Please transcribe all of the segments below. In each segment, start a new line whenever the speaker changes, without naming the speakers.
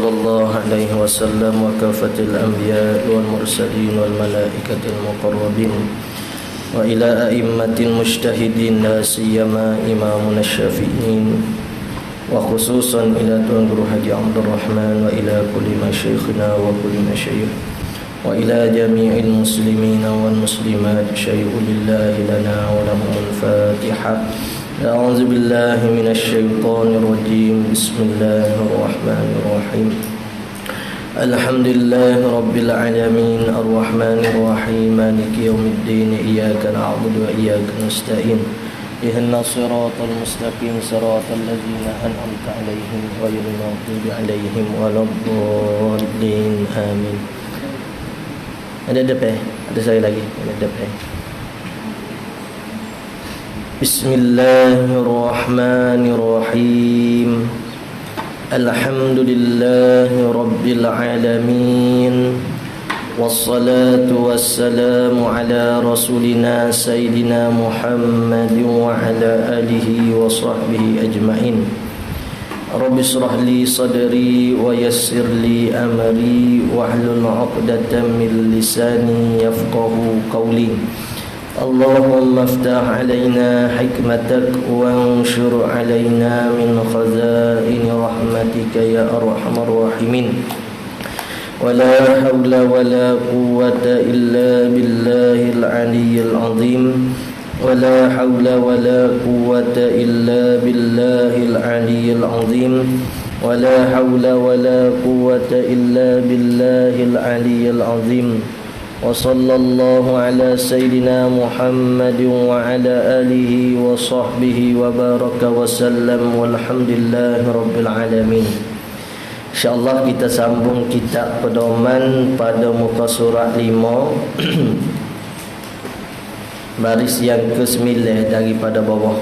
صلى الله عليه وسلم وكافة الأنبياء والمرسلين والملائكة المقربين وإلى أئمة المجتهدين لا سيما إمامنا الشافعين وخصوصا إلى Tuan Guru Haji Abdul Rahman وإلى كل مشايخنا وكل مشايخ وإلى جميع المسلمين والمسلمات شيء لله لنا ولهم الفاتحة. أعوذ بالله من الشيطان الرجيم. بسم الله الرحمن الرحيم. الحمد لله رب العالمين الرحمن الرحيم مالك يوم الدين إياك نعبد وإياك نستعين اهدنا الصراط المستقيم صراط الذين أنعمت عليهم غير المغضوب عليهم ولا الضالين آمين. Ada depan, ada saya lagi, ada depan. Bismillahirrahmanirrahim. Alhamdulillahi rabbil alamin. Wassalatu wassalamu ala rasulina sayyidina Muhammadin wa ala alihi wa sahbihi ajma'in. Rabbi shrah li sadri wa yassir li amri wahlul 'uqdatam min lisani yafqahu qawli. Allahumma iftah 'alaina hikmatak wa anshur 'alaina min khazaini rahmatika ya arhamar rahimin. ولا حول ولا قوة إلا بالله العلي العظيم ولا حول ولا قوة إلا بالله العلي العظيم ولا حول ولا قوة إلا بالله العلي العظيم وصلى الله على سيدنا محمد وعلى آله وصحبه وبارك وسلم والحمد لله رب العالمين. InsyaAllah kita sambung kitab pedoman pada muka surat 5 baris yang ke-9 daripada bawah.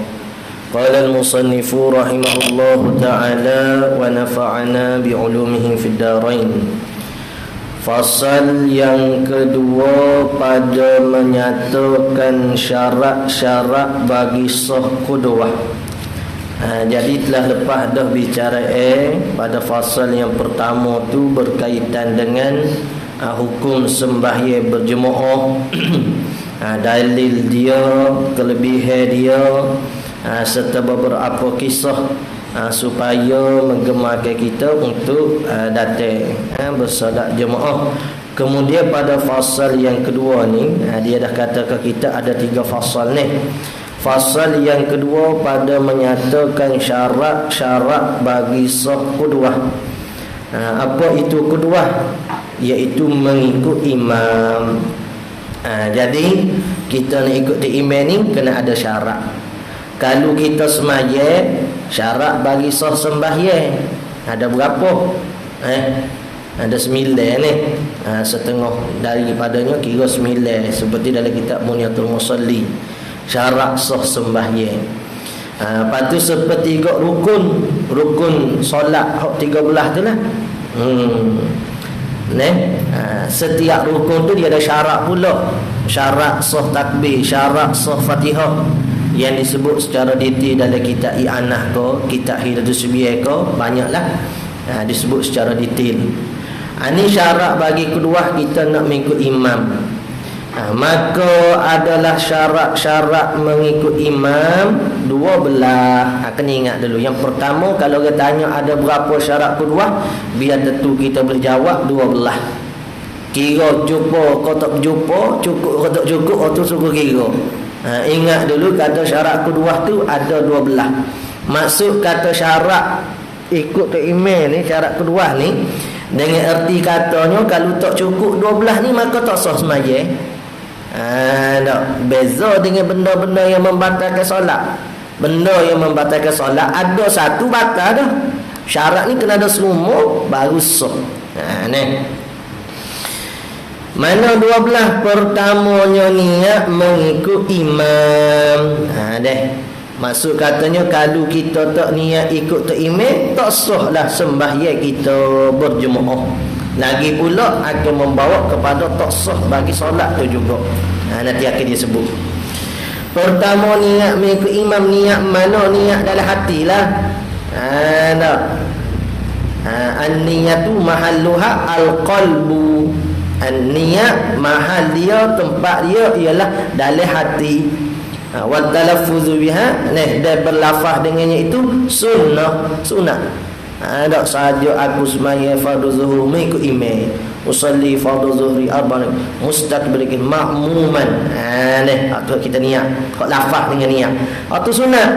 Qala al-musannifu rahimahullahu ta'ala wa nafa'ana bi'ulumihi fid darain. Fasal yang kedua pada menyatakan syarat-syarat bagi sah qudwah. Jadi telah lepas dah bicara pada fasal yang pertama tu berkaitan dengan hukum sembahyang berjemaah, dalil dia, kelebihan dia, serta beberapa kisah supaya menggemarkan kita untuk datang bersolat jemaah. Kemudian pada fasal yang kedua ni dia dah kata ke kita ada 3 fasal ni. Fasal yang kedua pada menyatakan syarat-syarat bagi sah qudwah. Apa itu qudwah? Iaitu mengikut imam. Jadi kita nak ikut imam ni kena ada syarat. Kalau kita sembahyang, syarat bagi sah sembahyang ada berapa? Ada 9 ni. Setengah daripadanya kira 9 seperti dalam kitab Munyatul Musalli. Syarat sah sembahyang. Lepas tu sepertiga rukun solat 13 tu lah. Setiap rukun tu dia ada syarat pula. Syarat sah takbir, syarat sah Fatihah yang disebut secara detail dalam kitab I'anah ke, kitab Hidayatus Subiah ke, banyaklah disebut secara detail. Ini syarat bagi kedua kita nak mengikut imam. Maka adalah syarat-syarat mengikut imam 12. Kena ingat dulu. Yang pertama, kalau dia tanya ada berapa syarat kedua, biar tentu kita boleh jawab 12. Kira jumpa kau tak jumpa, cukup kau tak cukup, tu suruh kira. Ingat dulu kata syarat kedua tu ada 12. Maksud kata syarat ikut tu imam ni, syarat kedua ni, dengan erti katanya kalau tak cukup 12 ni maka tak sah sembahyang. Tak beza dengan benda-benda yang membatalkan solat. Benda yang membatalkan solat ada satu batal dah. Syarat ni kena ada semua baru sah. Ni mana 12? Pertamanya niat mengikut imam. Maksud katanya kalau kita tak niat ikut tu imam, tak sah lah sembahyang kita berjemaah. Lagi pula akan membawa kepada tak sah bagi solat tu juga. Nanti akan dia sebut. Pertama niat mengikut imam, niat mana? Niat dalam hati lah. Tak. An-niyatu mahalluha al-qalbu. An-niyat mahal dia, tempat dia ialah dalam hati. Wa talaffuzu biha, dan berlafaz dengannya itu sunat. Tak saja aku semaya fardu zuhur mengikut imam, usalli fardu zuhri arba'an mustaqbilin ma'muman. Atau kita niat, kau lafaz dengan niat. Itu sunat.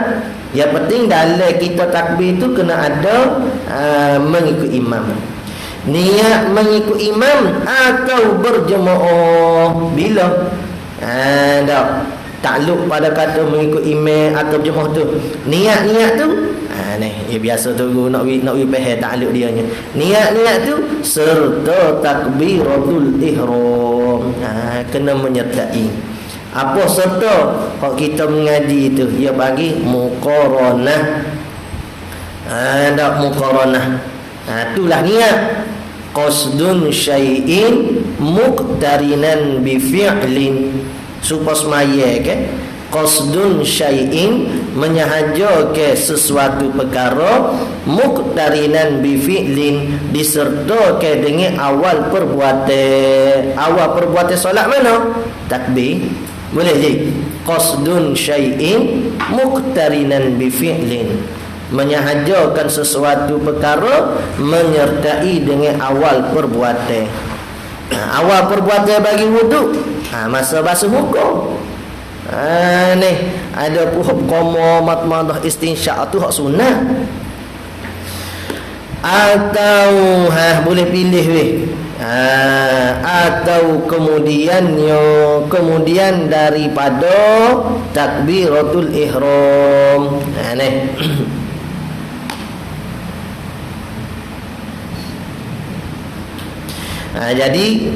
Yang penting dalam kita takbir itu kena ada mengikut imam. Niat mengikut imam atau berjemaah bila takluk pada kata mengikut imam atau berjemaah tu. Niat tu biasa tu nak faham takluk dia nya. Niat tu serta takbiratul ihram. Kena menyertai. Apa serta kalau kita mengaji tu dia bagi muqaranah. Muqaranah. Itulah niat. Qasdun syai'in muqtarinan bi fi'lin. Supaya semaya qasdun syai'in menyahaja ke sesuatu perkara muqtarinan bi fi'lin disertakan dengan awal perbuatan. Awal perbuatan solat mana? Takbir. Boleh jadi qasdun syai'in muqtarinan bi fi'lin, menyahajakan sesuatu perkara menyertai dengan awal perbuatan. Awal perbuatan bagi wuduk, masa basuh muka. Ada puhub qoma matmadah istinsyak tu hak sunat. Atau boleh pilih weh. Atau kemudian daripada takbiratul ihram. Jadi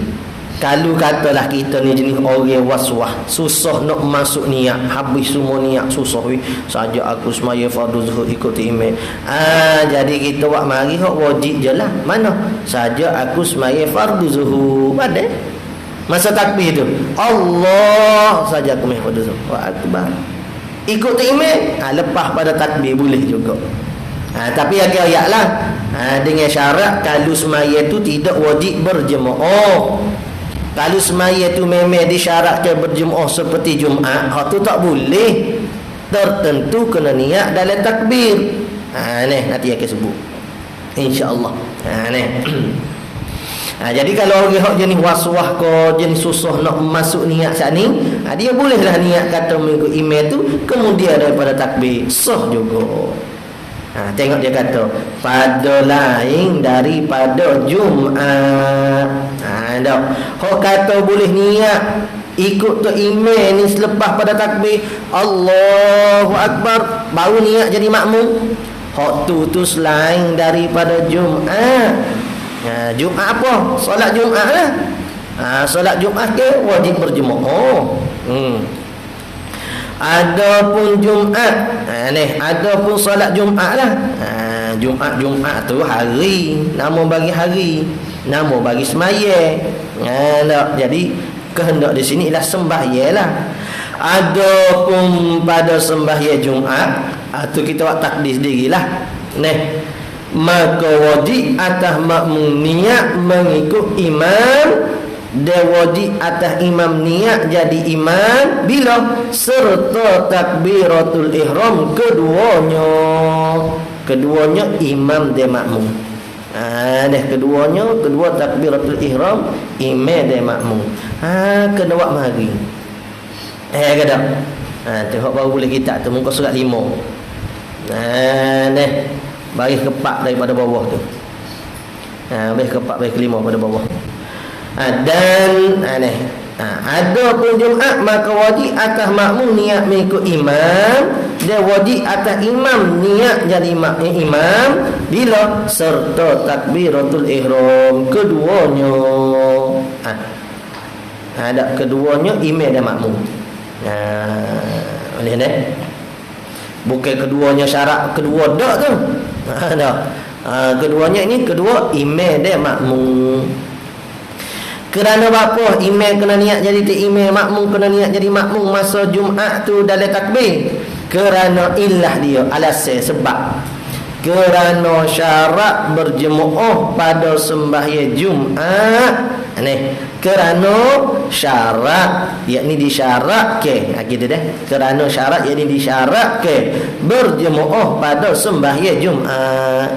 kalau katalah kita ni jenis orang waswah, susah nak masuk niat, habis semua niat susah weh. Saja aku semaya fardu zuhur ikut imam. Jadi kita buat mari hak wajib je lah. Mana? Saja aku semaya fardu zuhur. Ada masa takbir tu Allah saja aku semaya fardu zuhur. Wa akbar. Ikut imam, lepas pada takbir boleh juga. Tapi agak lah dengan syarat kalau semaya tu tidak wajib berjemaah. Kalau semaya tu memang disyaratkan berjemaah seperti Jumaat, hak tu tak boleh. Tertentu kena niat dalam takbir. Nanti akan sebut insya-Allah. Jadi kalau orang hak jenis waswah ke jenis susah nak masuk niat saat ni, dia bolehlah niat kata mengikut imam tu kemudian daripada takbir sah juga. Tengok dia kata pada lain daripada Jumaat. Hok kata boleh niat ikut tu imam ni selepas pada takbir Allahu Akbar baru niat jadi makmum. Hok tu selain daripada Jumaat. Jumaat apa? Solat Jumaat lah. Solat Jumaat ke wajib berjemaah. Adapun Jumaat, adapun solat Jumaat lah. Jumaat tu hari, nama bagi hari, nama bagi semaya. Jadi kehendak di sini ialah sembahyang lah. Adapun pada sembahyang Jumaat, tu kita buat takdir sendirilah. Maka wajib atas makmum niat mengikut imam. Dia wajib atas imam niat jadi imam bila serta takbiratul ihram keduanya imam dia makmum. Kedua takbiratul ihram imam dia makmum. Kena buat mari. Kata. Tengok baru boleh kita tu muka surat 5. Baris kepak daripada bawah tu. Baris kepak baris kelima pada bawah. Dan ada pun Jumaat maka wajib atas makmum niat mengikut imam. Dia wajib atas imam niat jadi imam bila serta takbiratul ihram keduanya. Ada keduanya imam dan makmum. Boleh bukan keduanya syarat kedua dak tu. Keduanya ini kedua imam dan makmum. Kerana apa? Imam kena niat jadi imam, makmum kena niat jadi makmum masa Jumaat tu dalam takbir. Kerana illah dia, alasan sebab kerana syarat berjemaah pada sembahyang Jumaat ni, kerana syarat yakni disyaratkan gitu dah, kerana syarat yakni disyaratkan berjemaah pada sembahyang Jumaat.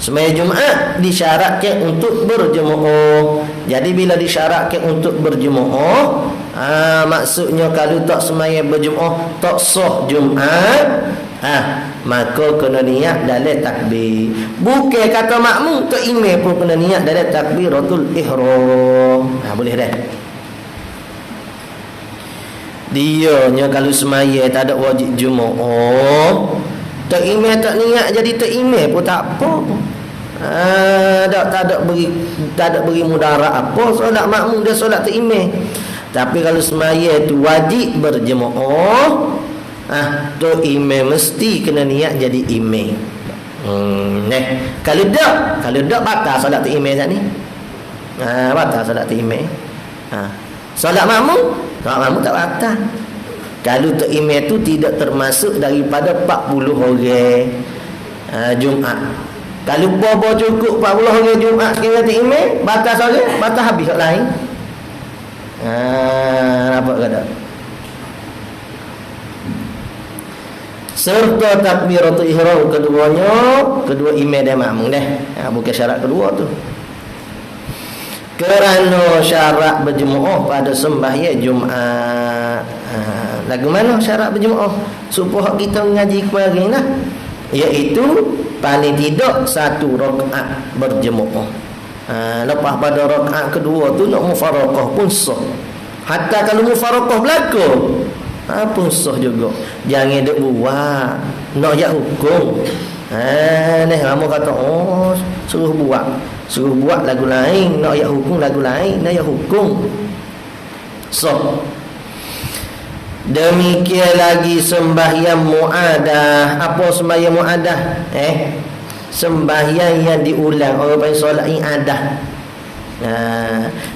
Sembahyang Jumaat disyaratkan untuk berjemaah. Jadi bila disyaratkan untuk berjemaah, maksudnya kalau tak sembahyang berjemaah tak sah Jumaat, maka kena niat dalam takbir. Bukan kata makmum tak imam pun kena niat dalam takbiratul ihram. Boleh dah. Dianya kalau sembahyang tak ada wajib Jumaat, tak imam tak niat jadi tak imam pun tak apa. Tak ada beri mudarat apa solat makmum dia solat tak imam. Tapi kalau sembahyang tu wajib berjemaah, tu imam mesti kena niat jadi imam. Kalau tak batal solat tak imam ni. Batal solat tak imam. Solat makmum tak batal. Kalau tak imam tu tidak termasuk daripada 40 orang Jumaat. Kalau bobo cukup 40 orang Jumaat sekiranya tak imam, batal solat, batal habis solat lain. Nampak ke tak? Serta takbiratul ihram keduanya, kedua imam dan makmum dah. Bukan syarat kedua tu. Kerana syarat berjemaah pada sembahyang Jumaat. Lagu mana syarat berjemaah? Supaya kita mengaji kemarin lah, iaitu paling tidak 1 rakaat berjemaah. Lepas pada rakaat kedua tu nak mufaraqah pun sah. Hatta kalau mufaraqah berlaku pun sah juga. Jangan duk buat nak jak hukum. Ni kamu kata suruh buat lagu lain, nak jak hukum lagu lain, nak jak hukum sah. Demikian lagi sembahyang muadah. Apa sembahyang muadah? Sembahyang yang diulang, orang panggil solat iadah.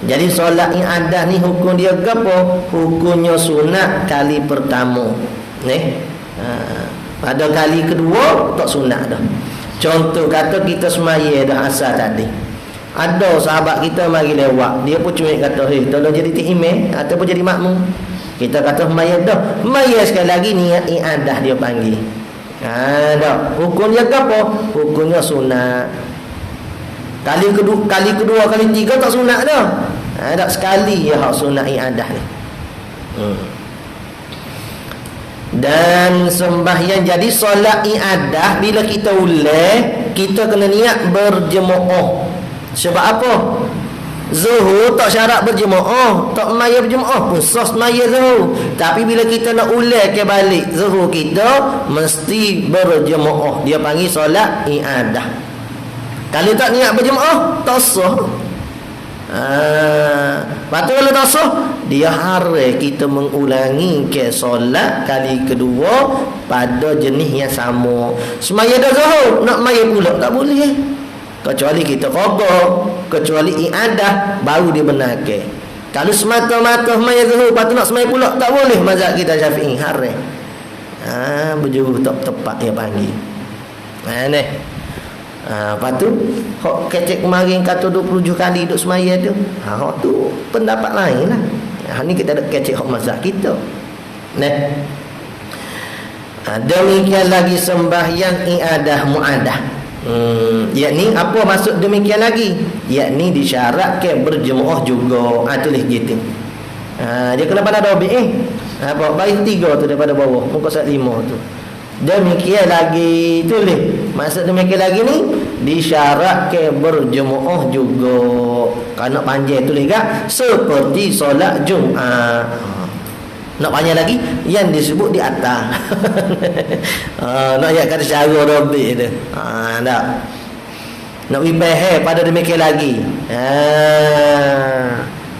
Jadi solat iadah ni hukum dia apa? Hukumnya sunat kali pertama. Pada kali kedua tak sunat dah. Contoh kata kita sembahyang dah asar tadi, ada sahabat kita mari lewat, dia pun cuma kata, tolong jadi imam ataupun jadi makmum. Kita kata sembahyang dah, sembahyang sekali lagi niat iadah dia panggil. Tak. Hukumnya apa? Hukumnya sunat. Kali kedua, kali tiga tak sunat dah. Tak sekali ya hak sunat iadah ni. Dan sembahyang jadi solat iadah bila kita ulang, kita kena niat berjemaah. Sebab apa? Zuhur tak syarat berjemaah, tak maya berjemaah pun sah maya zuhur. Tapi bila kita nak ulang ke balik zuhur kita mesti berjemaah. Dia panggil solat iadah. Kalau tak niat berjemaah tak sah. Lepas tu kalau tak sah, dia harus kita mengulangi ke solat kali kedua pada jenis yang sama. Semaya dah zuhur nak maya pula tak boleh. Kecuali kita qada, kecuali iadah baru dibenarkan. Kalau semata-mata maya zuhur lepas tu nak semaya pula tak boleh. Mazhab kita Syafi'i haram. Berjuru tak tepat dia panggil. Ni. Lepas tu hok kecek kemarin kata 27 kali duduk semaya tu. Hok tu pendapat lain lah. Ni kita ada kecek hok mazhab kita. Nah. Demikian lagi sembahyang iadah muadah. Yakni apa maksud demikian lagi? Yakni disyaratkan berjemaah juga. Tulis gitu. Dia kena pada dobi apa baik 3 tu daripada bawah muka surat 5 tu. Demikian lagi tulis. Maksud demikian lagi ni disyaratkan berjemaah juga. Kalau panjang tulis gak seperti solat Jumaat. Nak panjang lagi yang disebut di atas. Nak ayat kata cara robik tu. Tak. Nak wibah pada demikian lagi.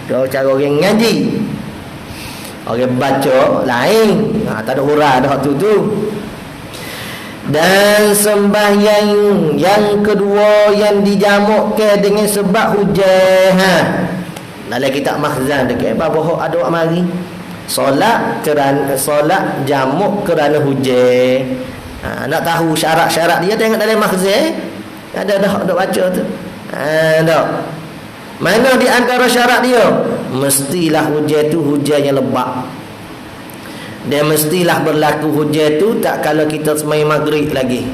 Cara orang ngaji. Orang baca lain. Tak ada hurah dah tu. Dan sembahyang yang kedua yang dijamukkan dengan sebab hujan. Dalam kitab Mahzan dekat bawah ada mari solat kerana solat jamuk kerana hujan. Nak tahu syarat-syarat dia, tengok dalam makhzir. Ada dah baca tu. Dah. Mana di antara syarat dia? Mestilah hujan tu hujan yang lebat. Dan mestilah berlaku hujan tu tak kala kita sembahyang maghrib lagi.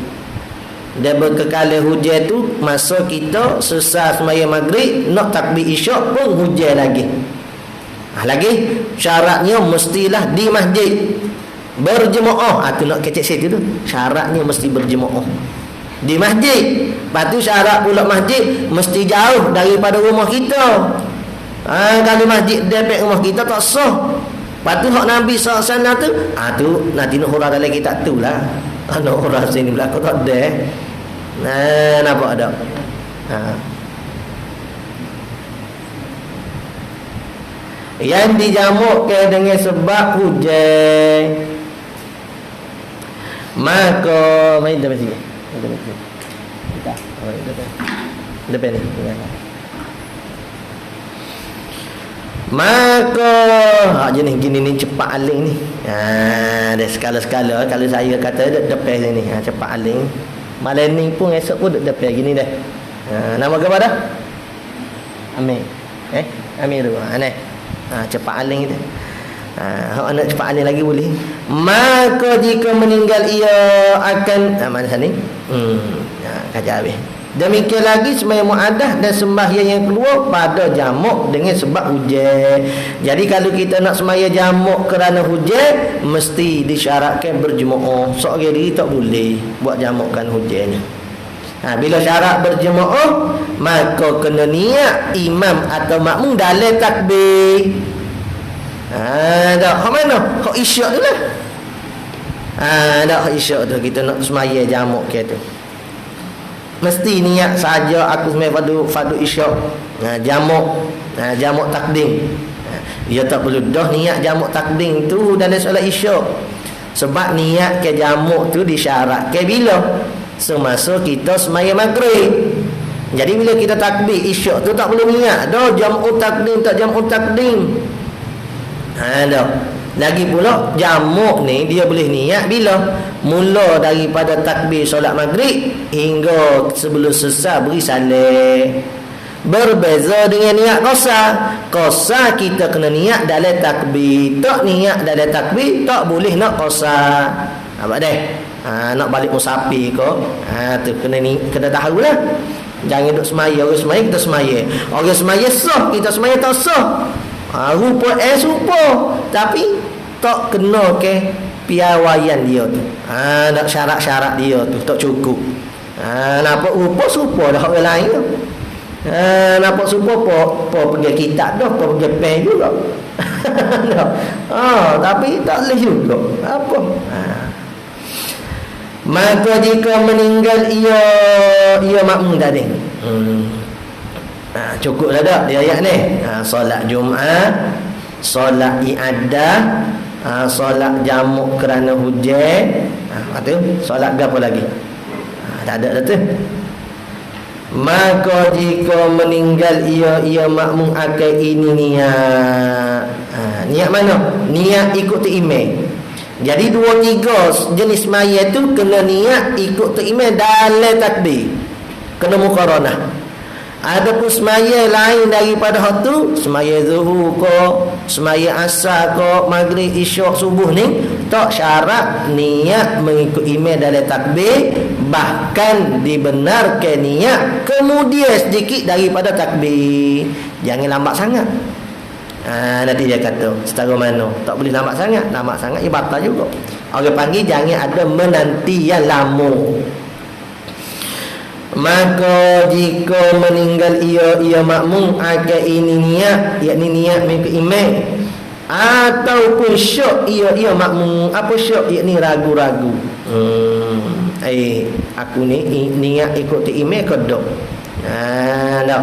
Dan berkekala hujan tu masa kita selesai sembahyang maghrib nak takbir isyak pun hujan lagi. Lagi syaratnya mestilah di masjid berjemaah. Tu nak kecek situ tu. Syaratnya mesti berjemaah di masjid. Lepas tu syarat pula masjid mesti jauh daripada rumah kita. Kalau masjid dekat rumah kita tak sah. Lepas tu hak Nabi SAW tu, tu nanti nak hurah dalam kitab tu lah. Nak hurah sini belakang tak ada. Nampak ada. Yang dijamukkan dengan sebab hujan, maka main depan sini. Depan ni. Maka jenis gini ni cepat aling ni. Ada skala-skala. Kalau saya kata depan sini, cepat aling. Malam ni pun esok pun depan gini dah. Nama apa dah? Amir. Amir tu. Cepat aling kita. Nak cepat aling lagi boleh. Maka jika meninggal ia akan mana sana ni? Kajar habis. Demikian lagi sembahyang muaddah dan sembahyang yang keluar pada jamuk dengan sebab hujan. Jadi kalau kita nak sembahyang jamuk kerana hujan, mesti disyaratkan berjemaah. Seorang diri tak boleh buat jamukkan hujannya. Bila syarat berjemaah, maka kena niat imam atau makmum dalam takbir. Dah, hak mana? Hak isyak tu lah. Dah, hak isyak tu kita nak sembahyang jamuk ke tu. Mesti niat saja aku sembahyang fardu isyak. Jamuk takdim. Dia tak perlu dah niat jamuk takdim tu dalam solat isyak. Sebab niat ke jamuk tu disyaratkan bila? Semasa kita sembahyang maghrib. Jadi bila kita takbir isyak tu tak perlu niat dah jamuk takdim tak jamuk takdim. Dah. Lagi pula jamuk ni dia boleh niat bila mula daripada takbir solat maghrib hingga sebelum selesai beri salam. Berbeza dengan niat qasar. Qasar kita kena niat dalam takbir. Tak niat dalam takbir tak boleh nak qasar. Nampak dah? Nak balik musafir ke? Tu kena tahulah. Jangan duk semaya, orang semaya kita semaya. Orang semaya sah, kita semaya tak sah. Rupa rupa tapi tak kena ke piawaian dia tu. Nak syarat-syarat dia tu tak cukup. Nampak rupa serupa dah orang lain tu. Nampak serupa apa pergi kitab dah, apa pergi pen juga. Tapi tak boleh juga. Apa? Maka jika meninggal ia makmum tadi. Cukup dah tak dia ayat ni. Solat Jumaat, solat iadah, solat jamuk kerana hujan. Tu solat apa lagi? Tak ada dah tu. Maka jika meninggal ia makmum akan ini niat. Niat mana? Niat ikut imam. Jadi 2-3 jenis mayat tu kena niat ikut imam dalam takbir. Kena muqaranah. Adapun semaya lain daripada hak tu, semaya zuhur ke, semaya asar ke, maghrib, isyak, subuh ni tak syarat niat mengikut imam dalam takbir, bahkan dibenarkan niat kemudian sedikit daripada takbir. Jangan lambat sangat. Nanti dia kata setara mana tak boleh lambat sangat ia batal juga. Orang panggil jangan ada menanti yang lama. Maka jika meninggal ia makmum akan ini niat, yakni niat mengikut imam, ataupun syak ia makmum. Apa syak? Yakni ragu-ragu. Aku ni niat ikut imam ke tak? Tak.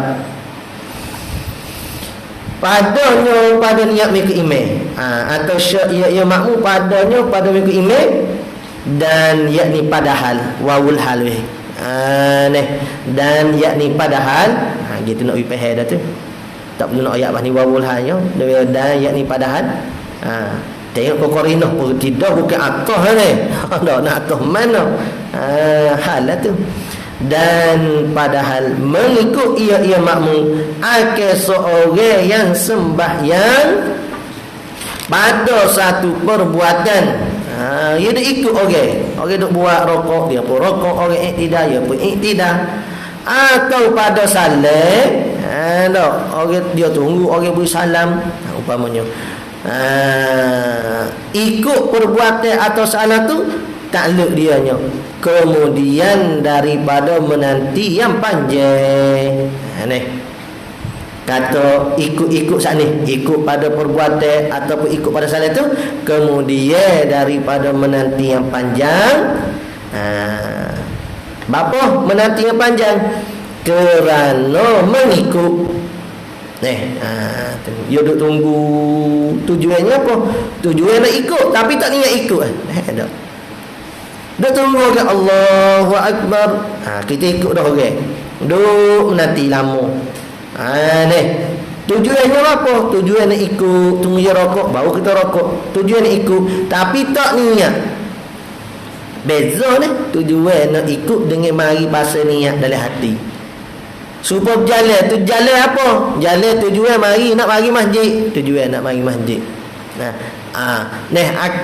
Pada niat mengikut imam, atau syak ia makmum padanya pada mengikut imam, dan yakni padahal wawul hal dan yakni padahal gitu nak faham dah tu. Tak perlu nak ayat ni wawul halnya, dan yakni padahal Tengok kokorinah pun tidak bukan atas ni. Nak atas mana? Hal tu. Dan padahal mengikut ia makmum akal seorang yang sembahyang pada satu perbuatan. Dia dah ikut orang duk buat rokok, dia pun rokok, orang iktidah, dia pun iktidah. Atau pada salat, orang dia tunggu orang beri salam, umpamanya. Ikut perbuatan atau salah tu takluk dianya. Kemudian daripada menanti yang panjang. Ni kata ikut sana, ikut pada perbuatan ataupun ikut pada salah tu, kemudian daripada menanti yang panjang. Bapa menanti yang panjang kerana mengikut. Dia duk tunggu. Tujuannya apa? Tujuan nak ikut tapi tak niat ikut. Dia tunggu ke Allahu Akbar. Kita ikut dah orang. Duk menanti lama. Tujuannya apa? Tujuan nak ikut. Tunggu dia rokok, baru kita rokok. Tujuan nak ikut tapi tak niat. Beza ni. Tujuan nak ikut dengan mari bahasa niat dalam hati. Supaya berjalan tu jalan apa? Jalan tujuan mari nak mari masjid. Tujuan nak mari masjid.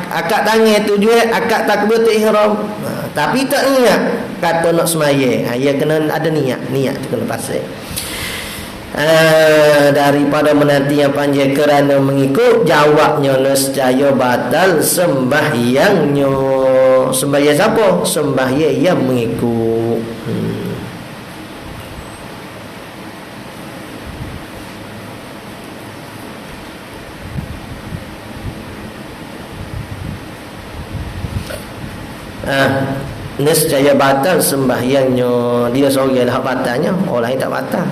Akad tangan tujuan akad takbiratul ihram. Tapi tak niat kata nak sembahyang. Ya kena ada niat tu kena pasal. Daripada menanti yang panjang kerana mengikut, jawabnya nescaya batal sembahyangnya. Sembahyang siapa? Sembahyang yang mengikut. Nescaya batal sembahyangnya. Dia seorang lah batalnya, orang lain tak batal.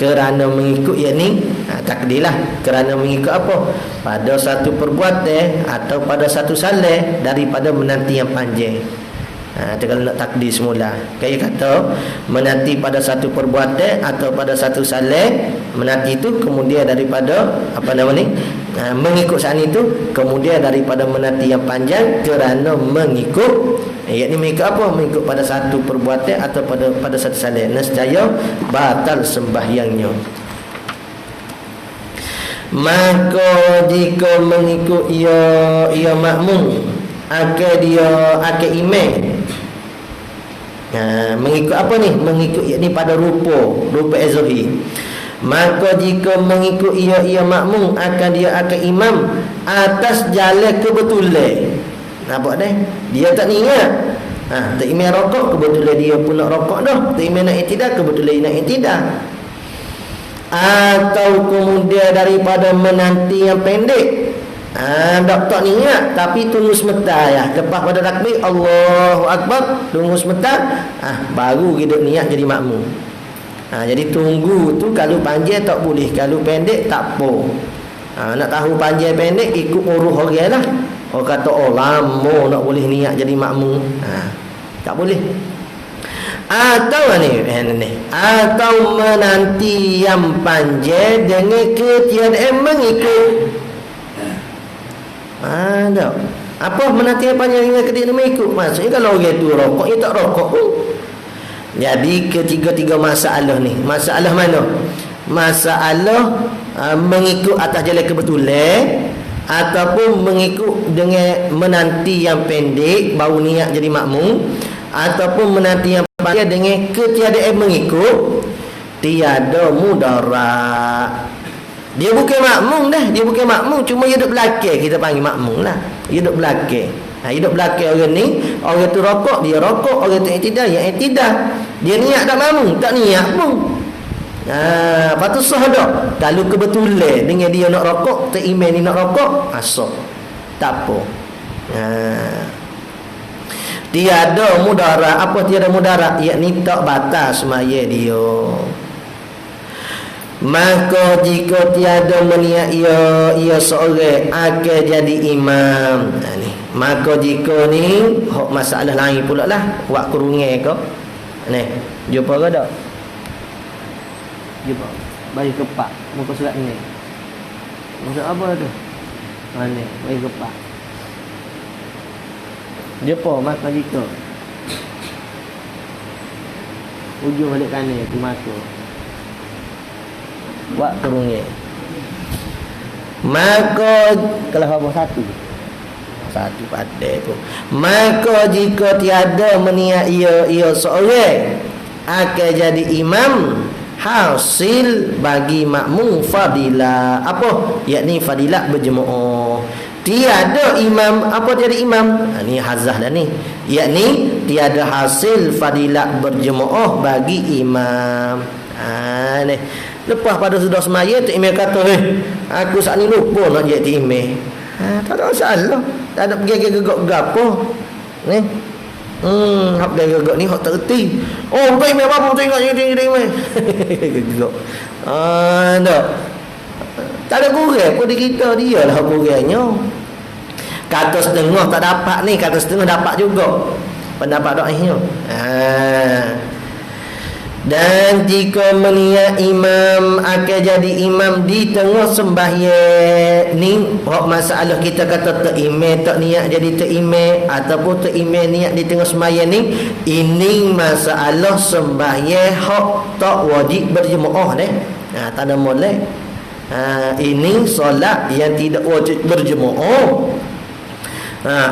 Kerana mengikut yakni takdirlah kerana mengikut apa? Pada satu perbuatan atau pada satu salat daripada menanti yang panjang. Kalau nak takdir semula, kayak kata menanti pada satu perbuatan atau pada satu salat, menanti itu kemudian daripada apa nama ni, mengikut saat itu, kemudian daripada menanti yang panjang kerana mengikut, yakni mengikut apa? Mengikut pada satu perbuatan atau pada satu salat, nescaya batal sembahyangnya. Maka jika mengikut ia makmum, dia akal imam. Mengikut apa ni? Mengikut yakni pada rupa azhari. Maka jika mengikut ia makmum akan dia akal imam atas jalan kebetulan. Nampak dah? Dia tak niat. Tak imam rokok, kebetulan dia pun nak rokok dah. Tak imam nak iktidah, kebetulan dia nak iktidah. Atau kemudian daripada menanti yang pendek, tak niat tapi tunggu sebentar ya. Lepas pada takbir Allahu Akbar, tunggu sebentar, baru kita niat jadi makmum. Jadi tunggu tu kalau panjang tak boleh, kalau pendek tak apa. Nak tahu panjang pendek ikut uruh orang lah. Orang kata lama nak boleh niat jadi makmum, tak boleh. Atau atau menanti yang panjang dengan ketiadaan mengikut. Apa menanti yang panjang dengan ketiadaan mengikut? Maksudnya kalau orang tu rokok, dia tak rokok pun. Jadi ketiga-tiga masalah ni. Masalah mana? Masalah mengikut atas jalan kebetulan, ataupun mengikut dengan menanti yang pendek baru niat jadi makmum, ataupun menanti yang panjang dengan ketiadaan mengikut, tiada mudarat. Dia bukan makmum dah, dia bukan makmum, cuma dia duduk belakang, kita panggil makmum lah. Dia duduk belakang. Hidup belakang orang ni, orang tu rokok, dia rokok, orang tu iktidah, yang iktidah. Dia niat tak makmum, tak niat pun. Lepas tu sah dah. Kalau kebetulan dengan dia nak rokok, tak imam ni nak rokok, sah. Tak apa. Tiada mudarat. Apa tiada mudarat? Yakni tak batal sembahyang dia. Maka jika tiada meniat ia seorang akan jadi imam. Maka jika ni masalah lain pula lah. Buat kurungan ke ni, jumpa ke tak? Jumpa bagi kepak muka surat ni. Maksud apa tu? Mana? Mai gepak. Depa mata jika. Ujung balik kanan tu mata. Buat turunnya. Maka kalau apa satu pada tu. Maka jika tiada meniat ia seorang akan jadi imam, hasil bagi makmum fadilah. Apa? Yakni fadilah berjemaah. Tiada imam, apa tiada imam? Ni hazah dah ni. Yakni tiada hasil fadilah berjemaah bagi imam. Ni. Lepas pada sudah semaya, Tok Imam kata, aku saat ni lupa nak jadi imam. Tak ada masalah. Tak ada pergi gegak gapo. Ni. Hak dia gegak ni hak tak reti. Oh, baik imam apa tu ingat jadi imam. Gegak. Tak. Tak ada kurang pun di kita, dialah kurangnya. Kata setengah tak dapat ni, kata setengah dapat juga. Pendapat doanya. Dan jika meniat imam akan jadi imam di tengah sembahyang ni, masalah kita kata tak imam tak niat jadi tak imam, ataupun tak imam niat di tengah sembahyang ni, ini masalah sembahyang hak tak wajib berjemaah deh. Tak ada molek. Ini solat yang tidak wajib berjemaah.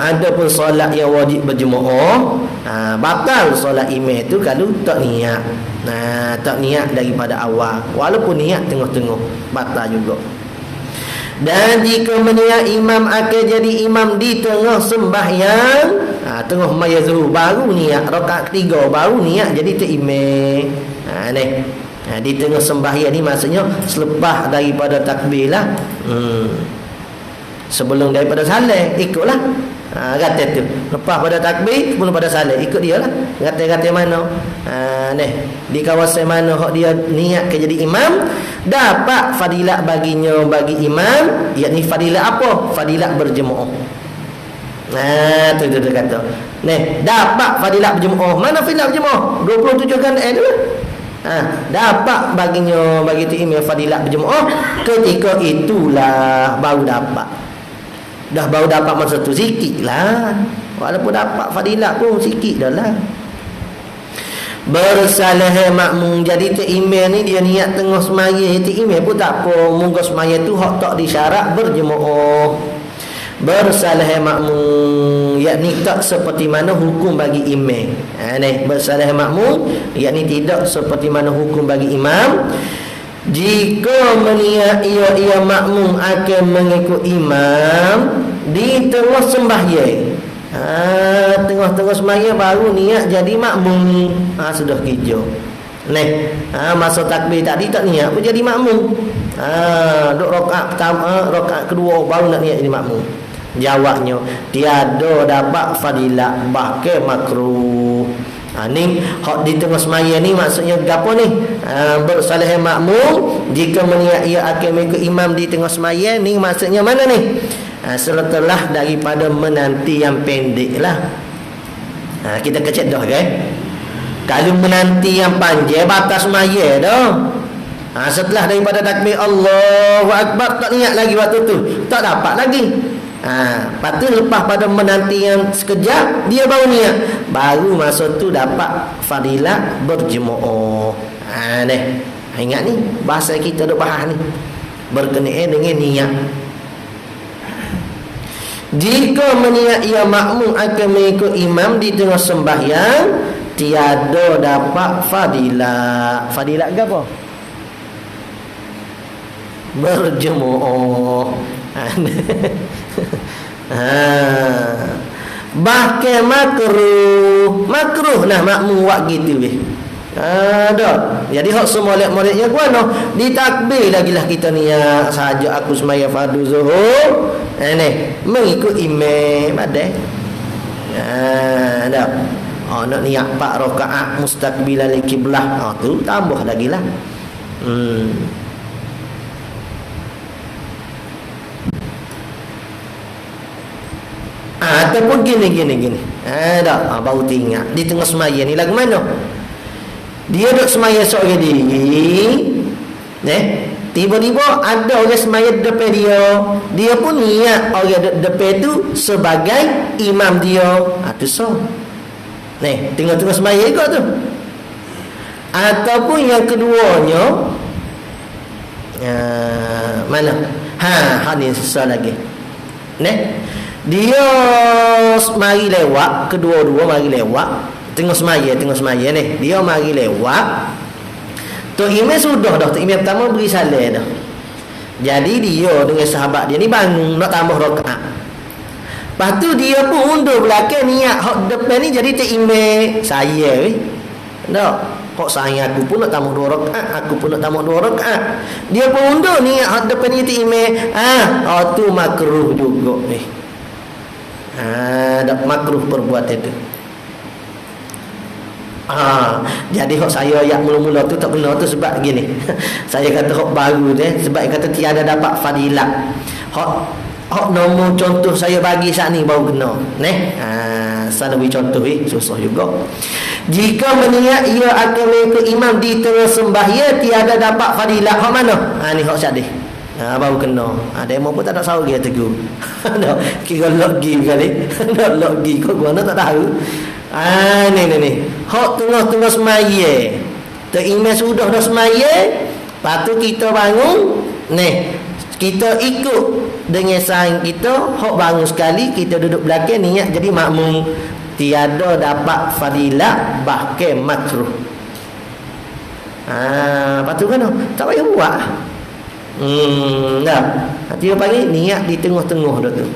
Ada pun solat yang wajib berjemaah, batal solat imam tu kalau tak niat. Tak niat daripada awal, walaupun niat tengah-tengah, batal juga. Dan jika meniat imam akan jadi imam di tengah sembahyang, tengah sembahyang zuhur baru niat rakaat ketiga, baru niat jadi tak imam. Ni di tengah sembahyang ni maksudnya selepas daripada takbir lah. Sebelum daripada salat ikutlah. Kata tu lepas pada takbir sebelum pada salat ikut dia lah. Kata mana di kawasan mana hak dia niat ke jadi imam, dapat fadilat baginya bagi imam, yakni fadilat apa? Fadilat berjemaah. Tu dia kata. Dapat fadilat berjemaah. Mana fadilat berjemaah? 27 kan tu. Dapat baginya bagi tu imam fadilat berjemaah, ketika itulah baru dapat. Dah baru dapat masa tu sikit lah. Walaupun dapat fadilat pun sikit dah lah. Bersalah makmum. Jadi tu imam ni dia niat tengah semaya, tu imam pun tak apa. Munggu semaya tu hak tak disyarat berjemaah. Bersalah makmum, yakni tak seperti mana hukum bagi imam. Bersalah makmum, yakni tidak seperti mana hukum bagi imam. Jika meniat ia makmum akan mengikut imam di tengah sembahyang, tengah-tengah sembahyang baru niat jadi makmum, sudah hijau. Masa takbir tadi tak niat pun jadi makmum. Duk rakaat pertama, rakaat kedua baru nak niat jadi makmum. Jawabnya tiada dapat fadilat, bahkan makruh. Ni hak di tengah semaya ni maksudnya gapo ni? Bersalah makmum jika meniat ia akan mengikut imam di tengah semaya ni maksudnya mana ni? Setelah daripada menanti yang pendek lah. Kita kecek dah kan? Kalau menanti yang panjang batas semaya dah. Setelah daripada takbir Allahu Akbar tak niat lagi waktu tu, tak dapat lagi. Lepas tu lepas pada menanti yang sekejap dia baru niat, baru masa tu dapat fadilat berjemaah. Ingat ni bahasa kita duk bahas ni berkenaan dengan niat. Jika meniat ia makmum akan mengikut imam di tengah sembahyang, tiada dapat fadilat. Fadilat ke apa? Berjemaah. Bahkan makruh nah makmum buat gitu weh. Dah. Jadi hak semua murid-muridnya kuano ditakbir lagilah kita niat saja aku semaya fardu zuhur. Mengikut imam ada. Dah. Nak niat 4 rakaat mustaqbilan kiblah. Tu tambah lagilah. Ataupun gini. Baru tinggal di tengah semaya ni lagu mana? Dia duduk semaya seorang diri. Tiba-tiba ada orang semaya depan dia. Dia pun niat orang depan tu sebagai imam dia. Tu sah. Ni, tengok-tengok semaya juga tu. Ataupun yang keduanya, mana? Ni sah lagi. Ni, dia mari lewat, kedua-dua mari lewat. Tengok semaya ni. Dia mari lewat. Tok Imam sudah dah. Tok Imam pertama beri salam dah. Jadi dia dengan sahabat dia ni bangun nak tambah rakaat. Lepas tu dia pun undur belakang niat hak depan ni jadi Tok Imam saya tak. Kok saya aku pun nak tambah 2 rakaat, aku pun nak tambah 2 rakaat. Dia pun undur niat hak depan ni Tok Imam. Tu makruh juga ni. Dak makruh perbuatan itu. Jadi hak saya yang mula-mula tu tak kena tu sebab gini. Saya kata hak baru ni sebab kata tiada dapat fadilat. Hak nombor contoh saya bagi saat ni baru kena. Saya bagi contoh susah juga. Jika meniat ia akan mengikut imam di tengah sembahyang tiada dapat fadilat. Hak mana? Ni hak syadih. Baru kena. Demo pun tak nak sahu dia tegur. Kira logi kali. Logi kau guna tak tahu. Ni. Hak tengah-tengah semaya. Tok Imam sudah dah semaya. Lepas tu kita bangun. Ni, kita ikut dengan saing kita. Hak bangun sekali, kita duduk belakang niat jadi makmum. Tiada dapat fadilat, bahkan makruh. Lepas tu kan tak payah buat. Dah. Dia panggil niat di tengah-tengah dah tu.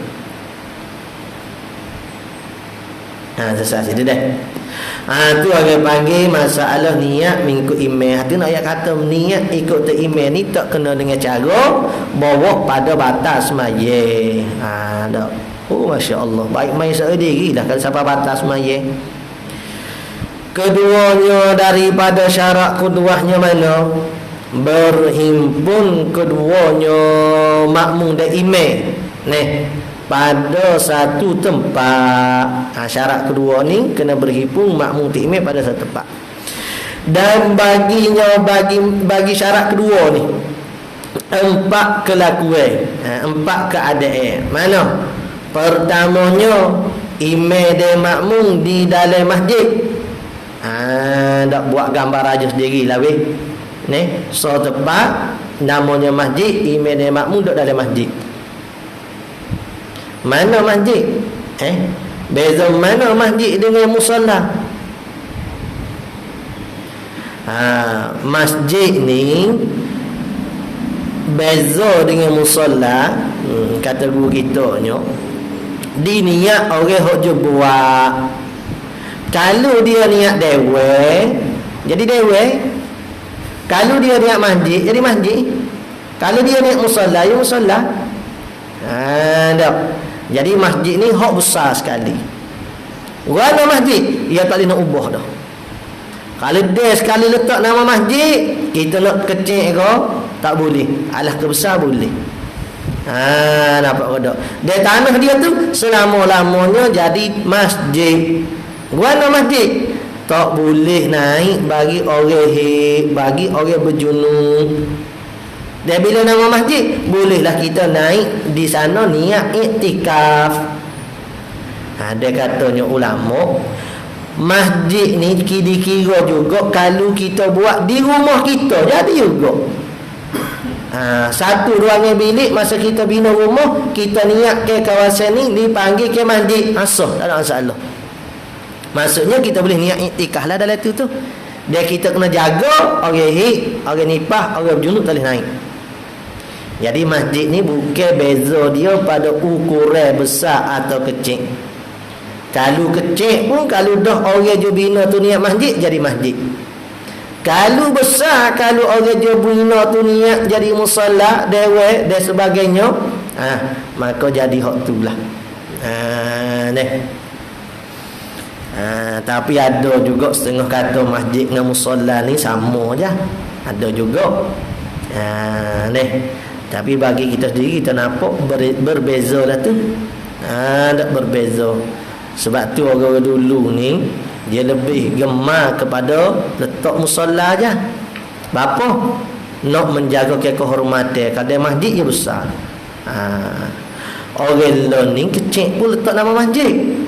Selesai situ dah. Tu orang panggil masalah niat mengikut imam. Hati nak ayat kata niat ikut tu imam ni tak kena dengan cara bawa pada batas maya. Dak. Masya-Allah. Baik main sendiri dah kalau sampai batas maya. Keduanya daripada syarat keduanya mana? Berhimpun keduanya makmum dan imam. Pada satu tempat. Syarat kedua ni kena berhimpun makmum dan imam pada satu tempat. Dan bagi syarat kedua ni 4 kelakuan, 4 keadaan. Mana? Pertamanya imam dan makmum di dalam masjid. Tak buat gambar aja sendiri lah weh. So tempat namanya masjid, imam dan makmum duduk dalam masjid. Mana masjid? Beza mana masjid dengan musalla? Masjid ni beza dengan musalla. Kata guru kita nyo diniat orang hok je buat. Kalau dia niat dewe, jadi dewe. Kalau dia niat masjid, jadi masjid. Kalau dia niat musalla, ya musalla. Tak. Jadi masjid ni hak besar sekali. Warna masjid, ia tak boleh nak ubah dah. Kalau dia sekali letak nama masjid, kita nak kecil ke, tak boleh. Alah kebesar boleh. Nampak ke tak? Dia tanah dia tu selama-lamanya jadi masjid. Warna masjid tak boleh naik bagi orang berjunub. Dan bila nama masjid, bolehlah kita naik di sana niat iktikaf. Dia katanya ulama, masjid ni dikira juga kalau kita buat di rumah kita, jadi juga. Satu ruangan bilik masa kita bina rumah, kita niat ke kawasan ni dipanggil ke masjid. Sah, tak ada masalah. Maksudnya kita boleh niat iktikaf lah dalam tu. Dia kita kena jaga orang nipah, orang berjunub tak boleh naik. Jadi masjid ni bukan beza dia pada ukuran besar atau kecil. Kalau kecil pun, kalau dah orang je bina tu niat masjid, jadi masjid. Kalau besar, kalau orang je bina tu niat jadi musalla, dewe dan sebagainya, maka jadi hak tu lah. Tapi ada juga setengah kata masjid dengan musalla ni sama je. Ada juga. Tapi bagi kita sendiri, kita nampak berbeza lah tu. Tak berbeza. Sebab tu orang dulu ni dia lebih gemar kepada letak musalla je. Bapa? nak menjaga kehormatan kadang masjid je besar. Orang learning kecil pun letak nama masjid.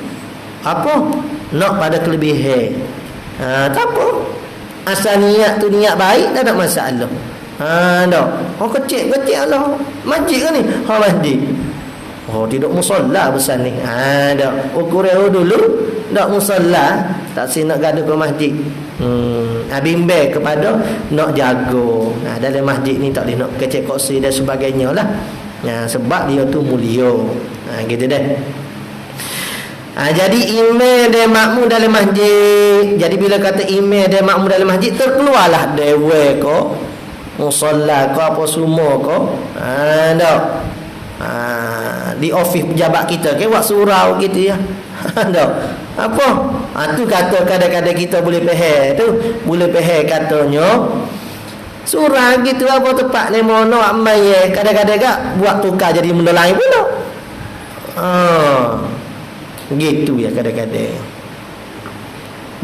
Apa? Nak pada kelebihan. Tak apa. Asal niat tu niat baik, tak ada masalah. Tak. Oh kecil lah. Masjid kan ni? Masjid. Oh tidak musalla besar ni. Tak. Ukuran dulu tak musalla, tak si nak gaduh ke masjid. Bimbang kepada nak jaga. Dalam masjid ni tak boleh nak kecil koksi dan sebagainya lah. Sebab dia tu mulia. Gitu dah. Jadi imam dan makmum dalam masjid. Jadi bila kata imam dan makmum dalam masjid, terkeluarlah dewa ko, musalla ko, apa semua ko. Tak. Di ofis pejabat kita ke buat surau gitu ya. Tak. Apa? Tu kata kadang-kadang kita boleh faham tu. Boleh faham katanya surah gitu apa tempat ni mono amai kadang-kadang gak buat tukar jadi benda lain pula. Gitu ya kadang-kadang.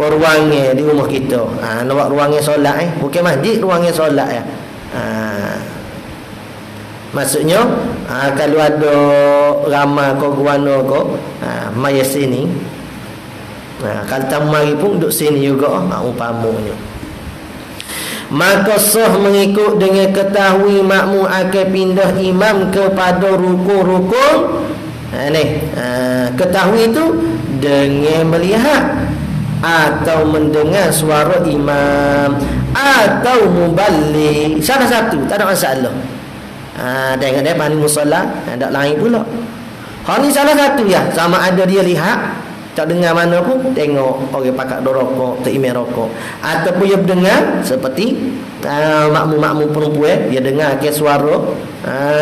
Ruangnya di rumah kita. Nak buat ruangnya solat bukan masjid, ruangnya solat ya. Maksudnya kalau ada ramai kau guano kau mai sini. Kalau tamu mari pun duduk sini juga umpamanya. Maka sah mengikut dengan ketahui makmum akan pindah imam kepada rukun-rukun. Ketahui itu dengan melihat atau mendengar suara imam atau muballigh, salah satu tak ada masalah. Tengok dia pandai musalla, tak lain pula. Ni salah satu ya, sama ada dia lihat tak dengar mana pun, tengok orang pakat dorokok, terimeh rokok, ataupun dia dengar seperti makmum-makmum perempuan, dia dengar ke suara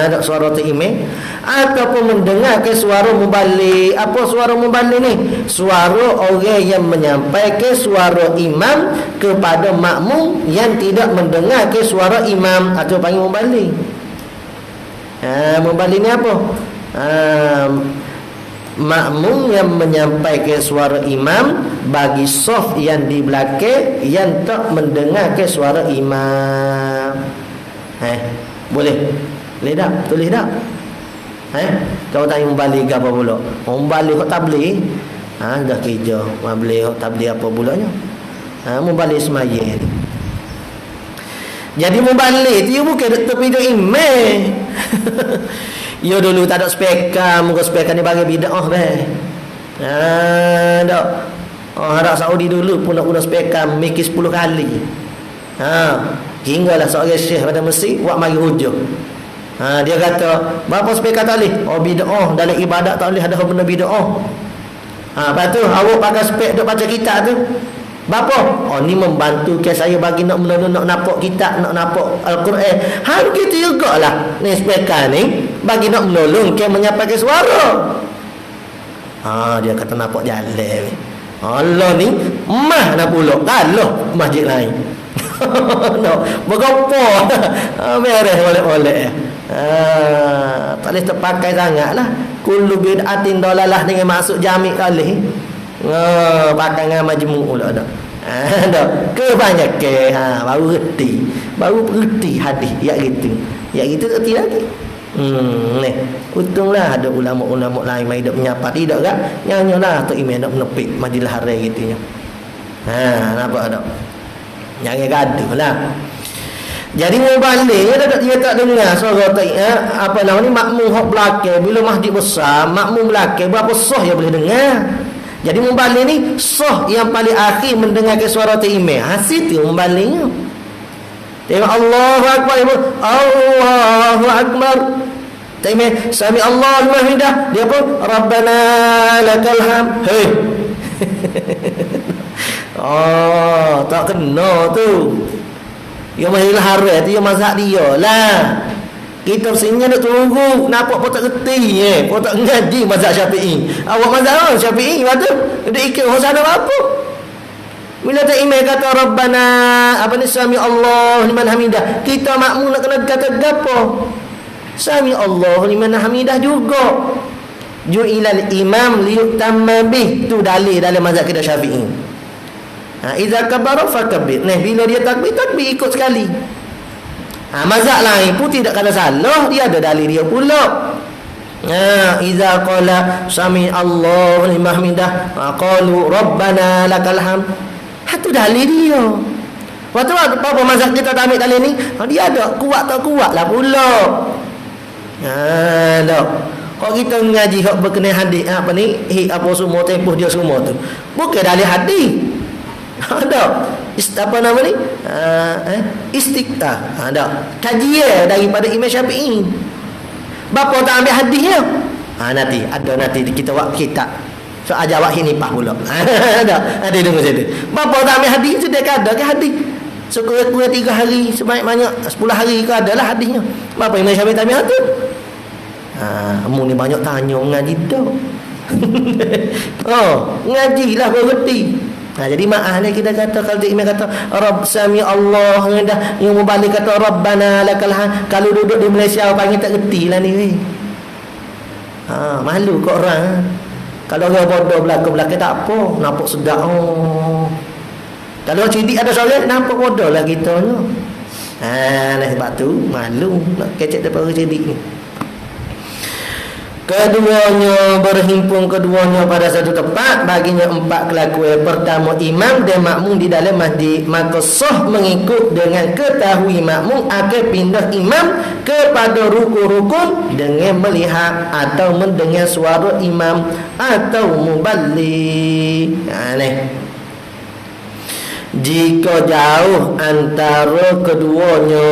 tak suara terimeh, ataupun mendengar ke suara muballigh. Apa suara muballigh ni? Suara orang yang menyampaikan suara imam kepada makmum yang tidak mendengar ke suara imam, atau panggil muballigh. Muballigh ni apa? Makmum yang menyampaikan suara imam bagi saf yang di belakang yang tak mendengar ke suara imam. Boleh? Boleh tak? Tulis tak? Kau tanya muballigh apa pula? Muballigh hok tabligh. Dah kerja. Muballigh hok tabligh apa pulanya? Muballigh semaya ni. Jadi muballigh tu bukan tepi dak imam. Yo dulu tak ada speaker, muka speaker ni bagi bid'ah tak. Arab Saudi dulu pun nak guna speaker mikir 10 kali. Hinggalah seorang syekh pada Mesir buat mari hujung. Dia kata, berapa speaker tak boleh? Bid'ah dalam ibadat tak boleh ada benda bid'ah. Lepas tu awak pakai spek duk baca kitab tu. Bapa, ni membantu ke saya bagi nak nampak kitab, nak nampak Al-Quran. Hal gitu jugalah. Ni speaker ni bagi nak menolong ke menyampaikan suara. Dia kata nampak jalan. Allah ni mah nak pulak kalah masjid lain. No, bergopo. Beres oleh-oleh. Tak boleh terpakai sangatlah. Kullu bid'atin dalalah dengan masuk jami kali. Pakai dengan majmu' pula dah. Kebanyakan baru reti hadis ya gitu reti lagi. Ni untunglah ada ulama-ulama lain mai dak menyapa tidak kan nyanyolah tu imam nak menepik majlis hari gitu nya. Nampak tak? Jangan gaduhlah. Jadi muballigh dia tak dengar suara apa nama ni makmum hok belakang. Bila masjid besar makmum belakang berapa sah dia boleh dengar. Jadi muballigh ni sah yang paling akhir mendengar ke suara imam. Hasil tu muballighnya. Tengok Allahu Akbar, Allahu Akbar. Imam sami Allahu liman hamidah, dia pun Rabbana lakal hamd. Tak kena tu. Yang mahil haram tu yang mazhab dia lah. Kita sini nak tunggu, nampak pun tak reti pun tak ngaji mazhab Syafi'i. Awak mazhab Syafi'i betul? Dia ikut hosana apa? Bila tak imam kata Rabbana sami Allah liman hamidah, kita makmum nak kena kata gapo? Sami Allah liman hamidah juga. Ju'ilal imam liyutamma bih, tu dalil dalam mazhab kita Syafi'i. Idza kabara fakabbir. Nah, bila dia takbir ikut sekali. Mazhab lain pun tidak kata salah, dia ada dalil dia pula. Iza qala sami Allahu liman hamidah qalu rabbana lakal hamd. Itu dalil dia. Waktu apa mazhab kita tak ambil dalil ni? Dia ada kuat tak kuat lah pula. Tak. Kalau kita mengaji hak berkenaan hadis apa ni, apa semua tempoh dia semua tu. Bukan dalil hadis. Ada apa nama ni? Istiqta. Ada kajian daripada Imam Syafi'i. Bapa tak ambil hadisnya. Nanti kita buat kitab. So ajar wahid ni pah pula. Ada dengar saya tu. Bapa tak ambil hadis tu dia ada ke hadis. So kurang 3 hari, sebanyak-banyak 10 hari ke adalah hadisnya. Bapa Imam Syafi'i tak ambil hadis. Kamu ni banyak tanya mengaji dah. Ngajilah berhenti. Jadi maaf ni kita kata, kalau imam kata Rabb sami Allah dah, yang mubalik kata Rabbana lakal hamd, kalau duduk di Malaysia panggil tak reti lah ni. Malu kau orang. Kalau orang bodoh belakang tak apa, nampak sedap. Kalau cidik ada soalan nampak bodoh lah kita ni. Sebab tu malu nak kecek daripada orang cidik ni. Keduanya berhimpun keduanya pada satu tempat, baginya 4 kelakuan. Pertama, imam dan makmum di dalam masjid, maka sah mengikut dengan ketahui makmum akan pindah imam kepada rukun-rukun dengan melihat atau mendengar suara imam atau muballigh. Jika jauh antara keduanya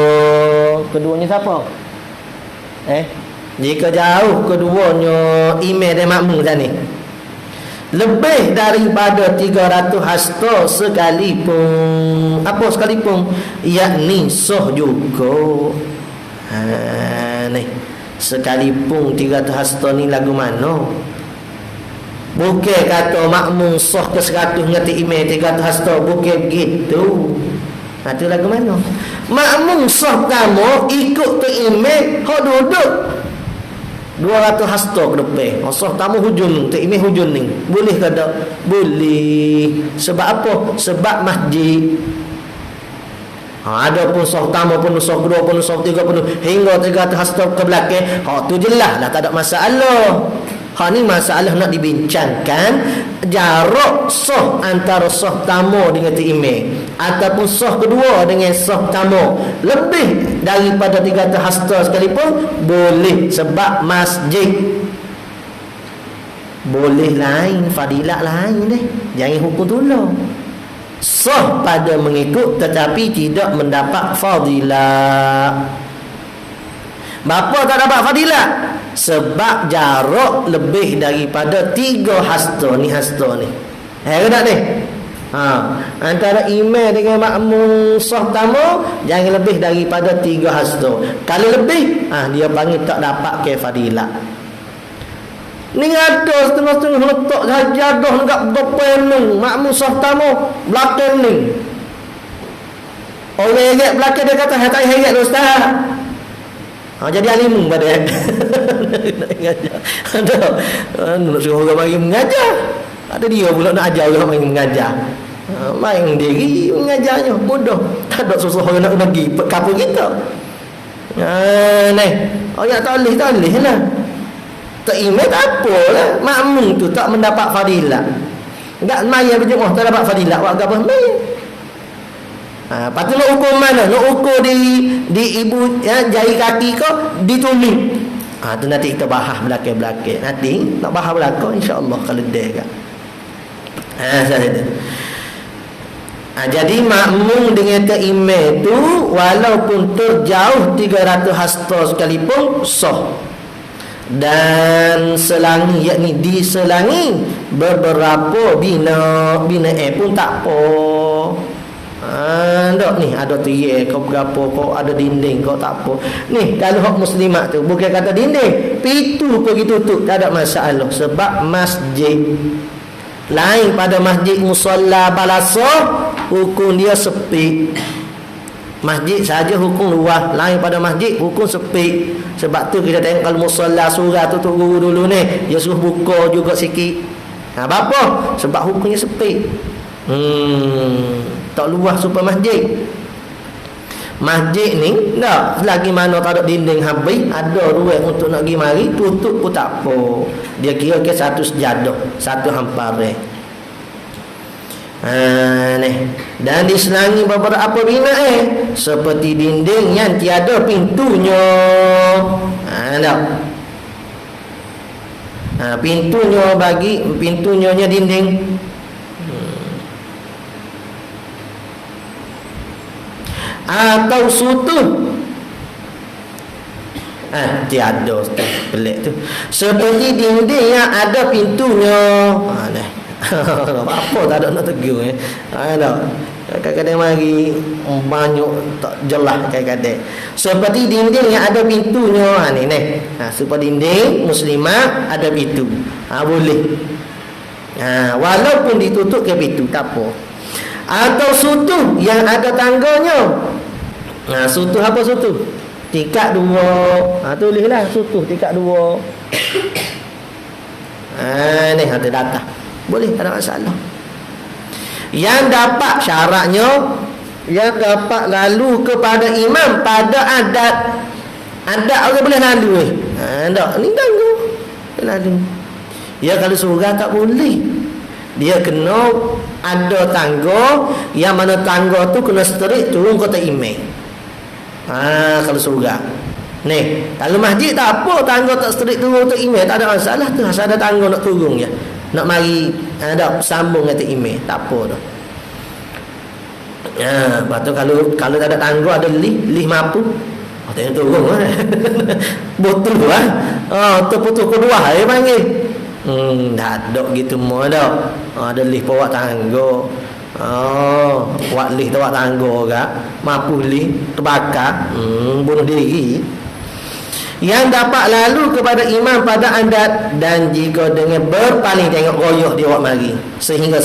siapa? Jika jauh keduanya imam dan makmum tadi, lebih daripada 300 hasta sekalipun, yakni sah juga. Sekalipun 300 hasta ni lagu mana? Bukan kata makmum sah ke 100 ngati imam 300 hasta, bukan begitu. Itu lagu mana? Makmum sah pertama ikut tu imam hok duduk 200 hasta ke depan. Sah tamu hujun, tak imam hujun ni. Boleh ke tak? Boleh. Sebab apa? Sebab masjid. Ada pun sah tamu pun, sah kedua pun, sah tiga pun, hingga 300 hasta ke belakang. Tu jelas lah, tak ada masalah. Ni masalah nak dibincangkan jarak sah antara sah tamu dengan imam, ataupun sah kedua dengan sah tamu lebih daripada 300 hasta sekalipun boleh, sebab masjid. Boleh lain, fadilat lain deh. Jangan hukum tolong. Sah pada mengikut tetapi tidak mendapat fadilat. Bapa tak dapat fadilat? Sebab jarak lebih daripada 3 hasta ni. Tak ni? Antara imam dengan makmum sah tamu jangan lebih daripada 3 hasta. Kalau lebih, dia panggil tak dapat ke fadilat. Ni ada setengah-setengah letak sajadah dekat depan ni, makmum sah tamu belakang ni. Orang heret belakang dia kata, "Hai tak heret ustaz." Jadi alim pada mengajar. Nak suruh orang bagi mengajar. Ada dia pula nak ajar orang bagi mengajar. Main diri mengajarnya mudah. Tak ada susah orang nak bagi kapal kita. Ayat tak boleh lah. Tak imam tak apalah. Makmum tu tak mendapat fadilat. Enggak maya berjemaah tak dapat fadilat. Buat apa main? Lepas tu nak ukur mana? Nak ukur di ibu jari kaki kau, di tumit. Tu nanti kita bahas belakang-belakang. Nanti nak bahas belakang insya-Allah kalau dia kan. Jadi makmum dengan imam tu walaupun terjauh 300 hasta sekalipun sah. Dan selangi, yakni diselangi beberapa bina pun tak apa. Tak ni ada tiang kau berapa, kau ada dinding kau tak apa. Ni kalau hak muslimat tu bukan kata dinding, pintu pergi tutup tak ada masalah, sebab masjid lain pada masjid musalla balasah, hukum dia sepi. Masjid saja hukum luas, lain pada masjid hukum sepi. Sebab tu kita tengok kalau musalla surah tu guru dulu ni dia suruh buka juga sikit. Apa? Sebab hukumnya sepi. Tak luas supaya masjid. Masjid ni tak lagi mana tak ada dinding habis, ada ruang untuk nak pergi mari, tutup pun tak apa. Dia kira ke satu sejadah, satu hamparan. Ni. Dan diselangi beberapa binaan seperti dinding yang tiada pintunya. Tak. Pintunya dinding. Atau sutuh. Tiada pelik tu. Seperti dinding yang ada pintunya. Apa tak ada nak tegur kadang-kadang mari banyak tak jelas kadang-kadang. Seperti dinding yang ada pintunya. Ni seperti dinding muslimat ada pintu. Boleh. Walaupun ditutup ke pintu tak apa. Atau sutuh yang ada tangganya. Sutuh apa sutuh? Tingkat 2. Tulislah sutuh tingkat 2. Ni ada data. Boleh, tak ada masalah. Yang dapat syaratnya, yang dapat lalu kepada imam pada adat. Adat orang boleh lalu tak, ni tangga lalu. Ya kalau surah tak boleh. Dia kena ada tangga, yang mana tangga tu kena straight turun kota imam. Kalau surah. Ni, kalau masjid tak apa, tangga tak straight turun kota imam, tak ada masalah tu. Asal ada tangga nak turun je. Nak mari ada sambung kata imam, tak apa dah. Lepas tu kalau tak ada tangga, ada lift mampu. Tengok turun botol tu putus kedua dia panggil. Tak ada gitu semua dah. Ada lift bawa tangga. Buat lift bawa tangga gak. Mampu lift terbakar, bunuh diri. Yang dapat lalu kepada imam pada adat, dan jika dengan berpaling, tengok royoh dia buat mari sehingga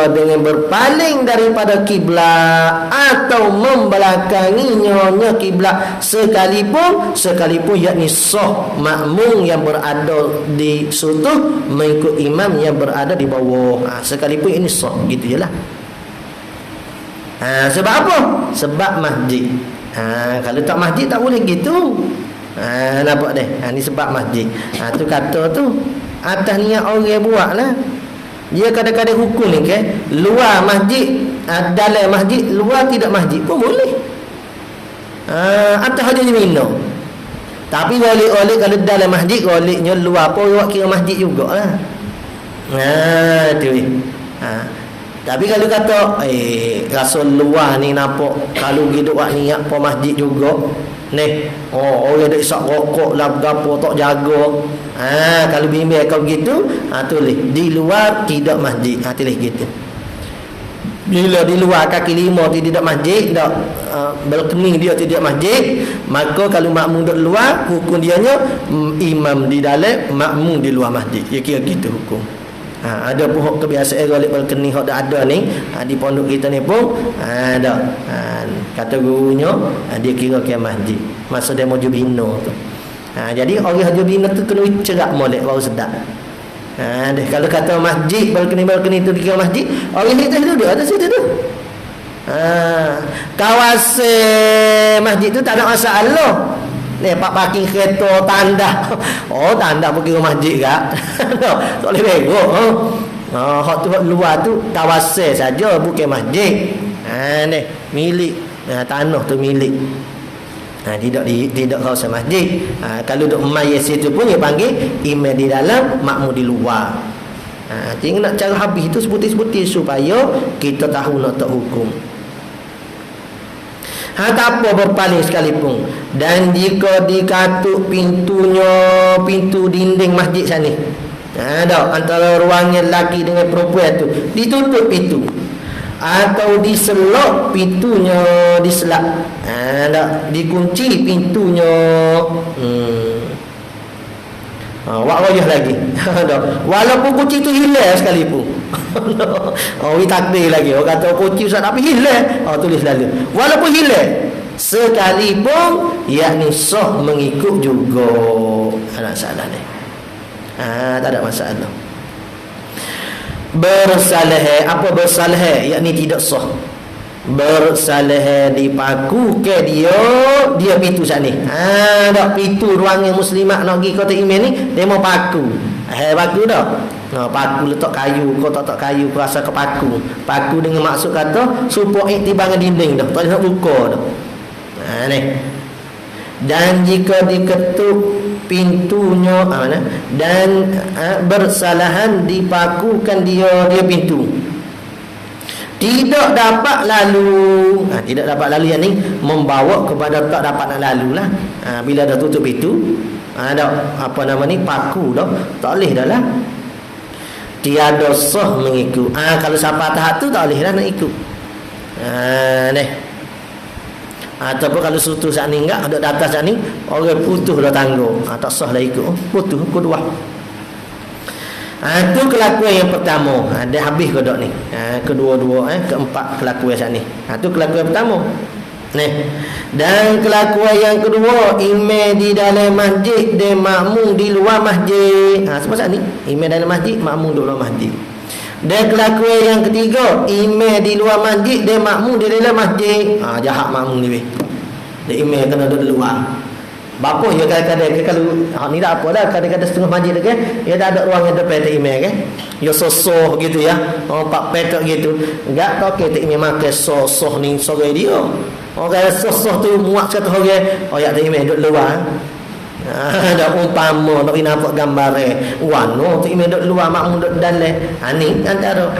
dengan berpaling daripada kiblat atau membelakanginya kiblat sekalipun yakni sah makmum yang berada di sutuh mengikut imam yang berada di bawah. Sekalipun ini sah, gitu jelah. Sebab apa? Sebab masjid. Kalau tak masjid tak boleh gitu. Nampak deh. Ni sebab masjid. Tu kata tu atas niat orang buat lah. Dia kadang-kadang hukum ni ke luar masjid, dalam masjid, luar tidak masjid pun boleh. Atas aja minum. Tapi oleh kalau dalam masjid, olehnya luar pun awak kira masjid jugalah. Tu. Tapi kalau kata rasul luar ni nampak kalau hidup buat niat po masjid juga ni, orang dak isak rokok lah gapo tak jaga. Kalau bimbing kau gitu, tulis di luar tidak masjid. Tulis gitu. Bila di luar kaki 5 tidak masjid, dak balkoni dia tidak masjid, maka kalau makmum duduk luar, hukum dianya imam di dalam, makmum di luar masjid. Ya kira gitu hukum. Ada pun kebiasaan golek balkoni hok dak ada ni, di pondok kita ni pun ada. Kata gurunya dia kira ke masjid masa demo jubino tu. Jadi orang jubino tu kena cerak molek baru sedap. Kalau kata masjid, balkoni tu dikira masjid, orang ni tu duduk atas situ tu. Kawasan masjid tu tak ada masalah. Ni pak parking kereta tanda. Tanda pun kira masjid kak. Tak boleh begok. Hak tu luar tu kawasan saja, bukan masjid. Ni milik tanah tu milik. Tidak kawasan masjid. Kalau duk mayat situ pun dia panggil imam di dalam, makmum di luar. Tinggal nak cara habis tu sebutir-sebutir supaya kita tahu nak tak hukum. Tak apa berpaling sekalipun. Dan jika dikatuk pintu dinding masjid sana, antara ruangnya lelaki dengan perempuan tu, ditutup pintu atau diselok pintunya, diselak, dikunci pintunya. Wak royah lagi. Walaupun kunci tu hilang sekalipun. Takdir lagi. Orang kata kunci Ustaz tapi hilang. Tulis lalu. Walaupun hilang sekalipun, yakni sah mengikut juga. Tak salah ni. Tak ada masalah. Bersalah. Apa bersalah? Yakni tidak sah. bersalah dipaku ke dia pitu sat ni. Dak pitu ruangan muslimat nak pergi kota Imen ni dia mau paku. Paku dak. Paku letak kayu, kau tak kayu kau rasa ke paku. Paku dengan maksud kata supaya iktibar dengan dinding dah. Tak nak buka dah. Ni. Dan jika diketuk pintunya dan bersalahan dipakukan dia pintu, tidak dapat lalu. Tidak dapat lalu yang ni membawa kepada tak dapat nak lalu lah. Bila dah tutup pintu, ada apa nama ni, paku dah, tak boleh dah lah. Tiada sah mengikut. Kalau siapa tahap tu tak boleh dah nak ikut. Ni. Ataupun kalau sutu saat ni enggak, ada atas saat ni orang putus dah tangguh, tak sah lah ikut. Putus kedua. Itu kelakuan yang pertama. Dia habis kodok ni. Kedua-dua keempat kelakuan saat ni. Itu kelakuan pertama. Dan kelakuan yang kedua, imam di dalam masjid dan makmum di luar masjid. Sebab saat ni imam dalam masjid, makmum di luar masjid. Dan kelakuan yang ketiga, imam di luar masjid dan makmum di dalam masjid. Jahat makmum ni. Dia imam kena duduk luar. Bapa ya kadang-kadang kalau ni tak apa dah, kadang-kadang setengah masjid kan, dia dah ada ruang yang depan tak imam kan. Ya sosoh gitu ya. Pak petok gitu. Enggak tahu ke tak imam makan sosoh ni sore dia. Orang sosoh tu muak kata orang, ya tak imam duduk luar. Ada umpama nak nampak gambar warna tu imam duduk luar, makmum duduk dalam. Ni antara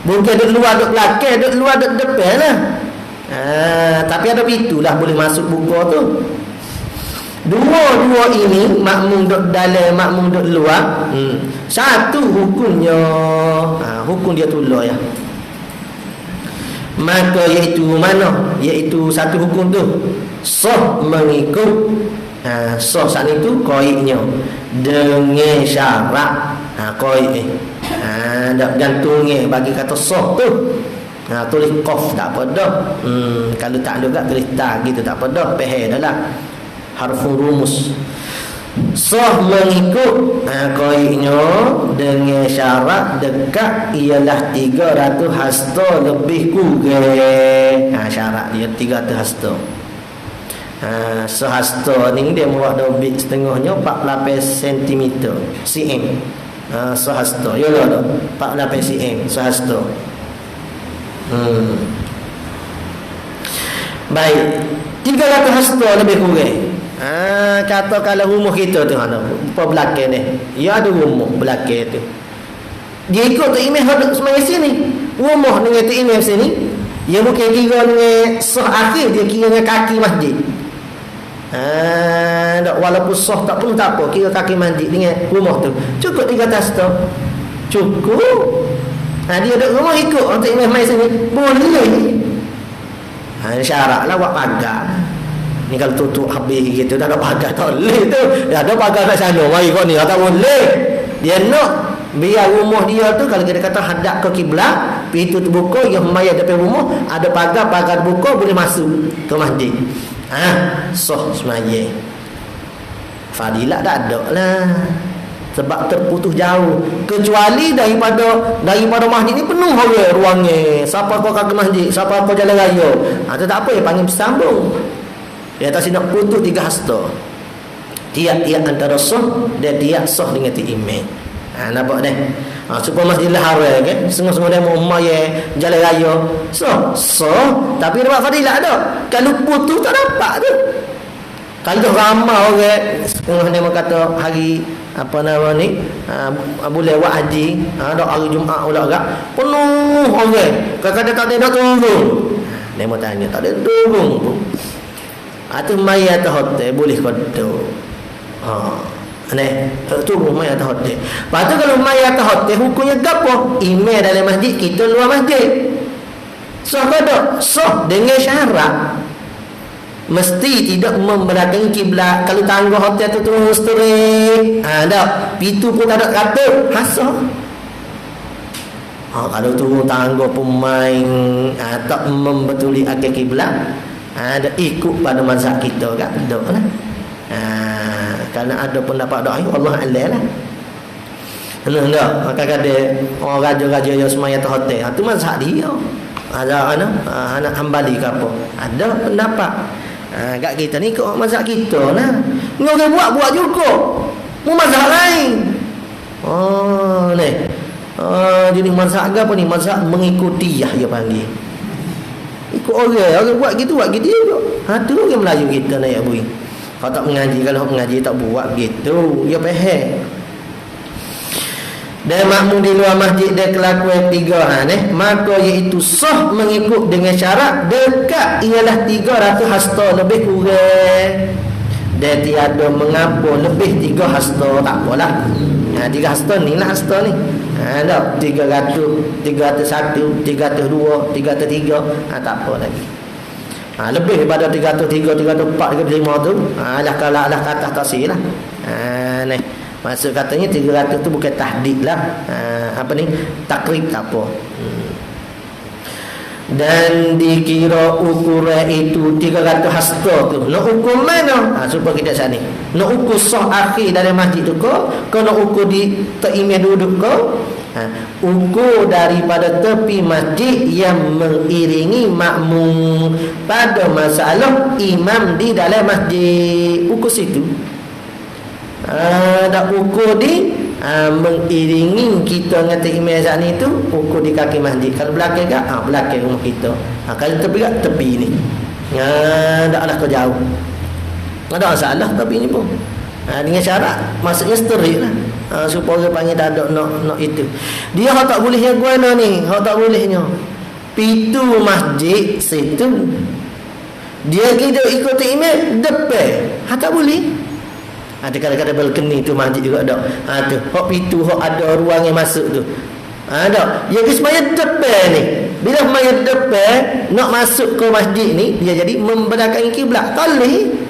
bukan duduk luar duduk belakang, duduk luar duduk depan lah. Tapi ada pintu lah boleh masuk buka tu. Dua-dua ini, makmum duduk dalam, makmum duduk luar, satu hukumnya, hukum dia tolak ya. Maka iaitu mana? Iaitu satu hukum tu sah mengikut sah saat itu qaidnya dengan syarat. Qaid dak gantungnya bagi kata sah tu. Tulis qaf tak apa dah. Kalau tak ada kat tulis ta gitu tak apa dah. Faham dah lah. Harful rumus. Sah mengikut qaidnya dengan syarat dekat ialah 300 hasta lebih kurang. Syarat dia 300 hasta. Sehasta ni dia muat dobit setengahnya 48 cm cm. Sehasta ya lah 48 cm sehasta. Baik, 300 hasta lebih kurang. Kata kalau rumah kita tu apa belakang ni, ya ada rumah belakang tu, dia ikut tu imam hadap semai sini, rumah dengan tu imam sini, dia bukan kira dengan sah akhir, dia kira dengan kaki masjid. Walaupun sah tak pun tak apa, kira kaki masjid dengan rumah tu cukup 300 hasta, cukup. Dia duduk rumah ikut untuk imam mai sini boleh. Syarat lah buat pagar. Ni kalau tutup habis gitu dah ada pagar tak boleh tu. Dah ada pagar kat sana, mari kau ni tak boleh. Dia nak biar rumah dia tu kalau kita kata hadap ke kiblat, pintu terbuka, yang mayat depan rumah ada pagar buka boleh masuk ke masjid. Sah semaya. Fadilat tak ada lah. Sebab terputus jauh. Kecuali daripada masjid ni penuh orang ruangnya. Siapa kau ke masjid, siapa kau jalan raya. Tu tak apa, dia panggil bersambung. Dia atas nak putus 3 hasta. Tiap-tiap antara sah dan tiap sah dengan ti imam. Nampak dah. Supaya masjidil haram kan, semua-semua dia mau maya jalan raya. Sah, tapi dapat fadilat dah. Kalau putus tak dapat tu. Kalau ramai orang setengah dia kata hari apa nama ni boleh buat haji, ada hari Jumaat pula agak penuh orang. Kadang-kadang tak ada nak turun. Dia mau tanya tak ada turun pun. Atau mai atas hotel boleh kodo. Turun mai atas hotel. Lepas tu kalau mai atas hotel hukumnya gapo? Imam dalam masjid, kita luar masjid. Sah kodo? Sah dengan syarat mesti tidak membelakangi kiblat. Kalau tangga hotel tu terus straight, tak pintu pun tak ada kata hasah. Kalau turun tangga pemain tak membetuli akal kiblat, ada ikut pada mazhab kita kan, tak lah. Kerana ada pendapat doa Allah Allah lah. Tak, maka ada orang raja-raja yang semaya atas hotel, tu mazhab dia. Ada anak Hambali ke apa? Ada pendapat. Kat kita ni ikut mazhab kita lah. Ni orang buat juga. Mu mazhab lain. Ni. Jadi mazhab apa ni? Mazhab mengikuti dia panggil. Ikut orang buat gitu juga. Tu orang Melayu kita nak bui. Kalau tak mengaji, kalau mengaji tak buat gitu, dia faham. Dan makmum di luar masjid dia kelakuan 3 maka iaitu sah mengikut dengan syarat dekat ialah 300 hasta lebih kurang. Dan tiada mengapa lebih 3 hasta, tak apalah. 3 hasta ni lah hasta ni. Dah 300, 301, 302, 303, tak apa lagi. Lebih daripada 303, 304, 305 tu, lah kata tak sih lah. Ni maksud katanya 300 tu bukan tahdid lah. Takrib tak apa. Dan dikira ukuran itu 300 hasta tu. Nak ukur mana? Supaya kita sani. Nak ukur sah akhir dalam masjid tu ke nak ukur di teimeh duduk ke? Ukur daripada tepi masjid yang mengiringi makmum pada masalah imam di dalam masjid. Ukur situ. Dak ukur di mengiringi kita dengan imam saat ni tu, ukur di kaki masjid. Kalau belakang ke? Belakang rumah kita. Kalau tepi ke? Tepi ni. Taklah kau jauh. Tak ada masalah tepi ni pun. Dengan syarat maksudnya steril lah. Supaya orang panggil tak ada nak itu. Dia tak bolehnya guna ni, tak bolehnya pintu masjid situ dia kita ikut imam depan. Tak boleh. Ada kadang-kadang balkoni tu masjid juga ada. Tu hak pintu hak ada ruang yang masuk tu. Ada. Dia ke semaya depan ni. Bila semaya depan nak masuk ke masjid ni, dia jadi membelakangi kiblat. Tak boleh.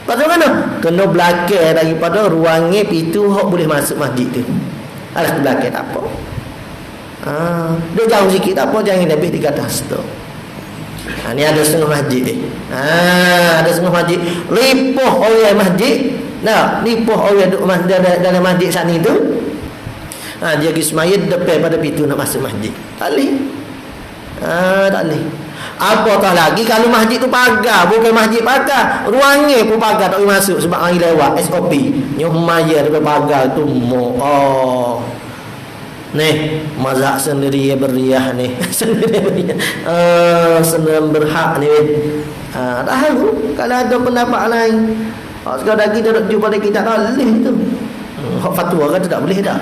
Pasal mana? Kena belakang daripada ruangnya pintu hok boleh masuk masjid tu. Alah belakang tak apa. Dia jauh sikit tak apa, jangan lebih 300 hasta. Ni ada setengah masjid ni. Ada setengah masjid. Lipoh orang masjid. Lipoh orang duduk dalam masjid sana tu. Dia pergi semaya depan pada pintu nak masuk masjid. Tak boleh. Tak boleh. Apatah lagi kalau masjid tu pagar, bukan masjid pagar, ruangnya pun pagar, tak boleh masuk sebab hari lewat SOP. Nyumaya depan pagar tu ni mazhab sendiri beriah ni. Sendiri beriah. Sendiri berhak ni. Tahu kalau ada pendapat lain. Sekarang kita duduk jumpa kita tak boleh tu. Hak fatwa kata tak boleh dah.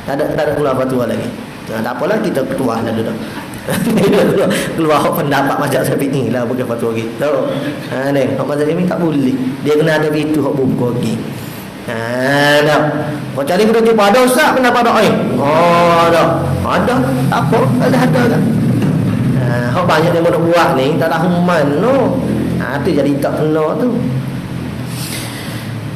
Tak ada keluar fatwa lagi. Tak apalah, kita keluar dah dulu. Keluar hak pendapat mazhab Syafi'i lah, bukan fatwa kita. Ni hak mazhab ini tak boleh. Dia kena ada pintu hak buku lagi. Dah. Kau cari kita jumpa ada ustaz pendapat dak dah. Ada. Tak apa, ada kan. Hak banyak yang nak buat ni tak tahu mana. Tu jadi tak kena tu.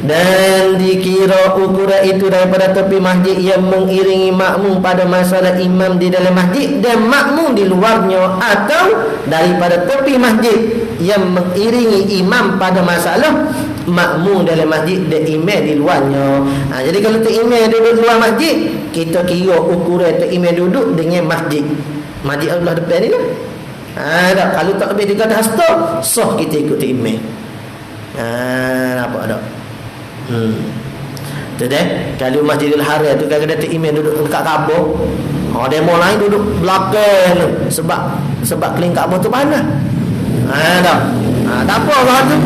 Dan dikira ukuran itu daripada tepi masjid yang mengiringi makmum pada masalah imam di dalam masjid dan makmum di luarnya, atau daripada tepi masjid yang mengiringi imam pada masalah makmum dalam masjid dan imam di luarnya. Jadi kalau tu imam duduk di luar masjid, kita kira ukuran tu imam duduk dengan masjid. Masjid Allah depan ni lah. Kalau tak lebih 300 hasta, sah kita ikut imam. Apa ada? Kalau Masjidil Haram tu kadang-kadang imam duduk dekat Kaabah, demo lain duduk belakang tu sebab keling Kaabah tu panas. Tak apa lah tu.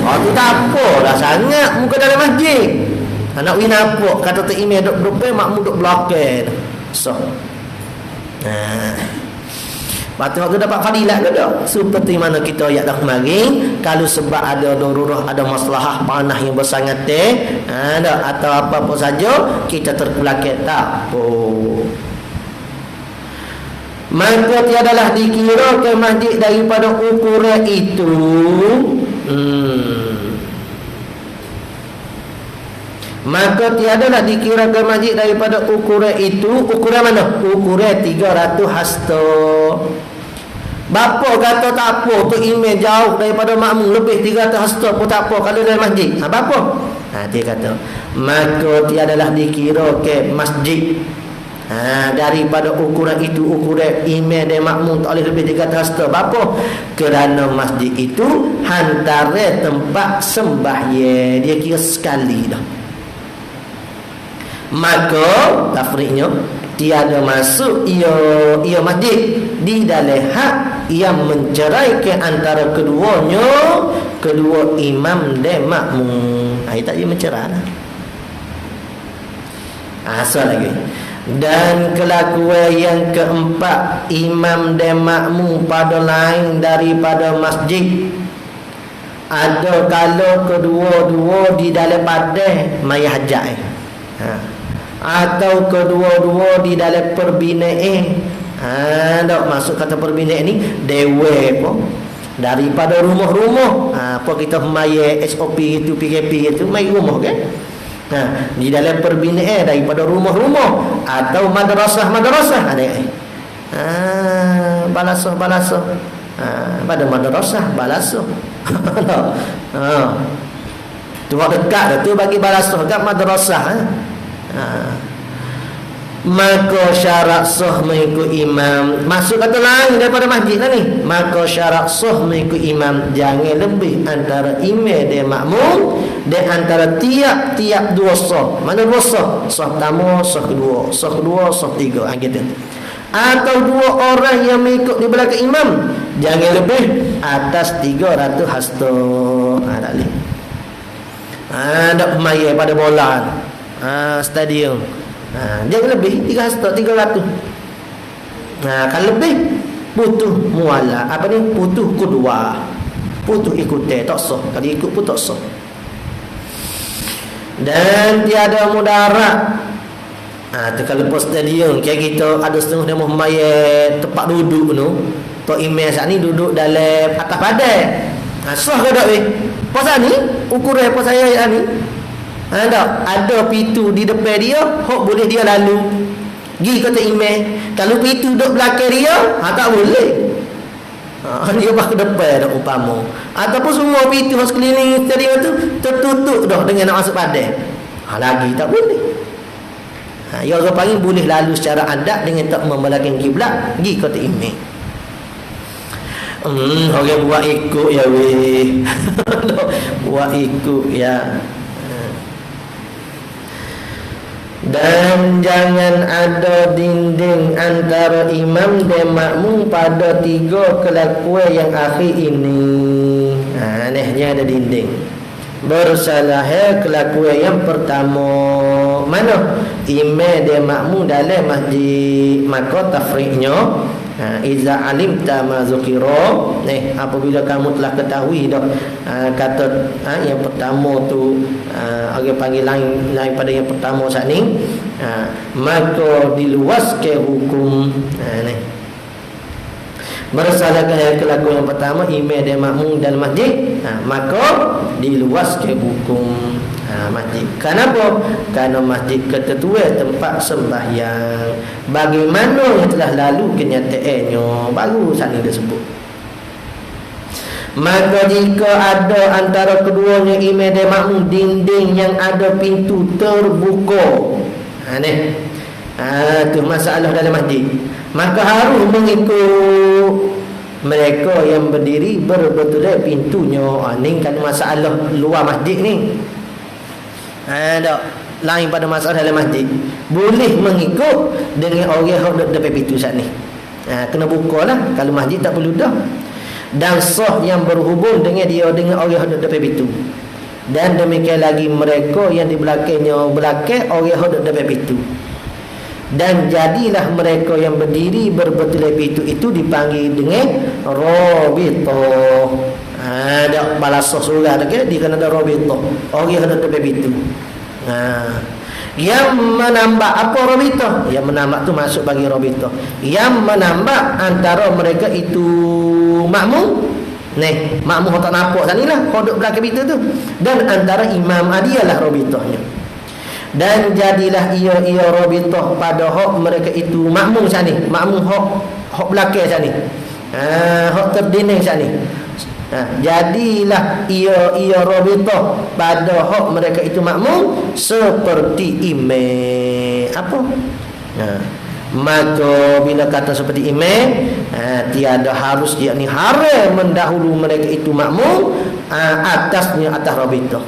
Tu tak apa lah sangat muka dalam masjid. Nak win apa kata tu imam duduk depan, makmum duduk belakang. So Lepas tu dapat fadilat ke tak? Seperti mana kita ayat dah kemarin, kalau sebab ada darurah, ada maslahah panah yang bersangat atau apa-apa saja, kita terpelakat tak apa. Maka tiadalah dikira ke masjid daripada ukuran itu. Maka tiadalah dikira ke masjid daripada ukuran itu. Ukuran mana? Ukuran 300 hasta. Bapa kata tak apa, tu imam jauh daripada makmum lebih 300 hasta pun tak apa kalau dalam masjid. Bapa? Dia kata maka tiadalah dikira ke masjid Daripada ukuran itu, ukuran imam dan makmum tak boleh lebih 300 hasta. Apa? Kerana masjid itu antara tempat sembahyang, dia kira sekali dah. Maka tafriknya tiada masuk ia masjid di dalam hak yang menceraikan antara keduanya, kedua imam dan makmum. Itu tak dia mencerai lah. Asal lagi. Dan kelakuan yang keempat, imam dan makmum pada lain daripada masjid. Ada kalau kedua-dua di dalam padang mayah hajat atau kedua-dua di dalam perbinaan. Tak masuk kata perbinaan ni dewe pun daripada rumah-rumah. Apa kita mayat SOP itu, PKP itu, mai rumah kan. Di dalam perbinaan daripada rumah-rumah atau madrasah ada. Balasah pada madrasah balasah. Tu dekat dah tu bagi balasah kat madrasah. Maka syarat sah mengikut imam. Masuk kata lain daripada masjid lah ni. Maka syarat sah mengikut imam jangan lebih antara imam dan makmum, dan antara tiap-tiap dua sah. Mana dua sah? Sah pertama, sah kedua, sah kedua, sah tiga. Gitu. Atau dua orang yang mengikut di belakang imam jangan lebih atas 300 hasta. Tak boleh. Ada pemain pada bola, stadium. Jangan lebih 300. Kalau lebih butuh muala. Apa ni? Butuh kedua. Butuh ikuti, tak sah. Kalau ikut pun tak sah. Dan tiada mudarat. Kalau lepas stadium kayak gitu, ada setengah dia mayat tempat duduk tu. Tok imam saat ni duduk dalam atas padang. Sah ke tak weh? Pasal ni ukuran apa saya ni? Ada pintu di depan dia, hok boleh dia lalu. Gi kata imam, kalau pintu duduk belakang dia, tak boleh. Dia ke depan dah upama. Ataupun semua pintu sekeliling stadium tu tertutup dah dengan nak masuk padang. Lagi tak boleh. Ya orang panggil boleh lalu secara adat dengan tak membelakang kiblat. Gi kata imam. Orang buat ikut ya weh. Buat ikut ya. Dan jangan ada dinding antara imam dan makmum pada 3 kelakuan yang akhir ini. Anehnya ada dinding. Bersalah kelakuan yang pertama. Mana? Imam dan makmum dalam masjid. Maka tafriknya iza alimta ma zukira. Apabila kamu telah ketahui dah kata yang pertama tu, orang panggil lain pada yang pertama saat ni, maka diluaskan hukum. Berdasarkan kelakuan yang pertama, imam dan makmum dalam masjid, maka diluaskan hukum masjid. Kenapa? Kerana masjid ketentuan tempat sembahyang. Bagaimana yang telah lalu kenyataannya, baru saat ini disebut. Maka jika ada antara keduanya imam dan makmum dinding yang ada pintu terbuka, itu masalah dalam masjid, maka harus mengikut mereka yang berdiri berbetulan pintunya. Ini kan masalah luar masjid ni. Tak lain pada masalah dalam masjid. Boleh mengikut dengan orang yang duduk depan pintu saat ni. Kena buka lah. Kalau masjid tak perlu dah. Dan sah yang berhubung dengan dia, dengan orang yang duduk depan pintu. Dan demikian lagi mereka yang di belakangnya, belakang orang yang duduk depan pintu. Dan jadilah mereka yang berdiri berbetulan pintu itu dipanggil dengan rabithah. Ada balasah surah dekat di kan ada rabithah. Orang yang duduk depan pintu. Yang menambah apa rabithah? Yang menambah tu masuk bagi rabithah. Yang menambah antara mereka itu makmum. Makmum tak nampak sanilah duduk belakang pintu tu. Dan antara imam adialah rabithahnya. Dan jadilah ia rabithah pada hak mereka itu makmum sani, makmum hak belakang sani, hak terdinding sani. Jadilah ia rabithah pada hak mereka itu makmum seperti imam. Apa? Maka bila kata seperti imam, tiada harus, yakni haram mendahulu mereka itu makmum atasnya atas rabitah.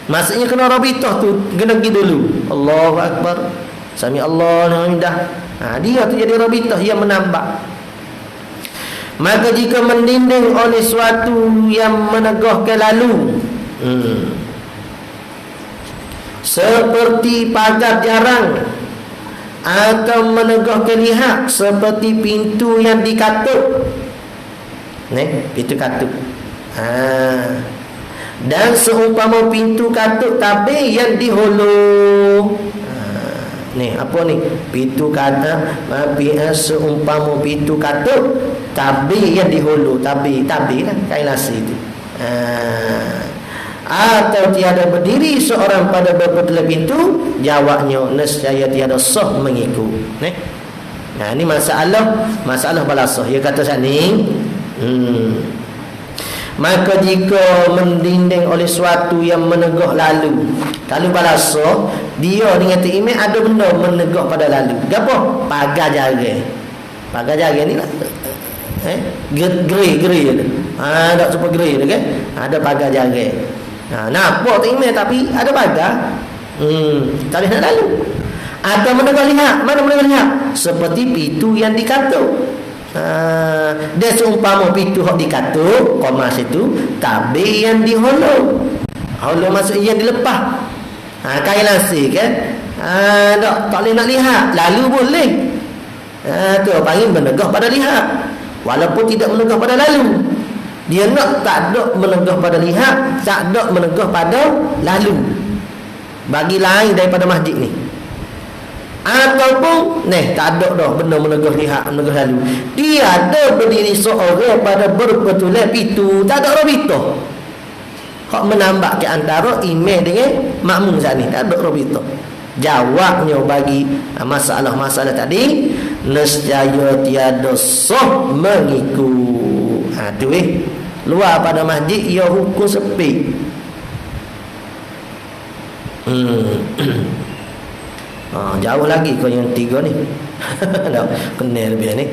Maksudnya kena rabitah tu kena pergi dulu. Allahu akbar. Sami Allah hamidah. Dia tu jadi rabitah yang menambah. Maka jika mendinding oleh suatu yang menegahkan lalu, seperti pagar jarang, atau menegahkan lihat seperti pintu yang dikatuk, pintu katuk, dan seumpama pintu katuk tapi yang dihulu. Apa ni? Pintu kata seumpama pintu katuk tapi yang dihulu, tapi lah kain nasi itu. Atau tiada berdiri seorang pada beberapa pintu, jawabnya nescaya tiada sah mengikut. Ini masalah balasah. Dia kata sini, maka jika mendinding oleh suatu yang menegah lalu balasah, dia dengan imam ada benda menegah pada lalu. Gapo? Pagar jaga ni lah. Gerai tu. Tak super gerai tu kan? Ada pagar jaga. Nampak tak imam tapi ada pagar. Tak boleh nak lalu. Atau menegah lihat. Mana menegah lihat? Seperti pintu yang dikatuk. Dia seumpama pintu yang dikatuk, komas itu, tapi yang diholo. Holo maksud yang dilepas. Kain nasi kan? Tak boleh nak lihat. Lalu boleh. Tu panggil menegah pada lihat. Walaupun tidak menegah pada lalu. Dia nak tak ada menegah pada lihat, tak ada menegah pada lalu. Bagi lain daripada masjid ni. Ataupun tak ada dah benda menegah lihat, menegah lalu. Dia ada berdiri seorang pada berbetulan pintu, tak ada rabitah. Hak menambah ke antara imam dengan makmum saat ni, tak ada rabitah. Jawabnya bagi masalah-masalah tadi, nescaya tiada sah mengikut. Tu luar pada masjid ia hukum sepi. Jauh lagi kau yang tiga ni. Kenal lebih ni.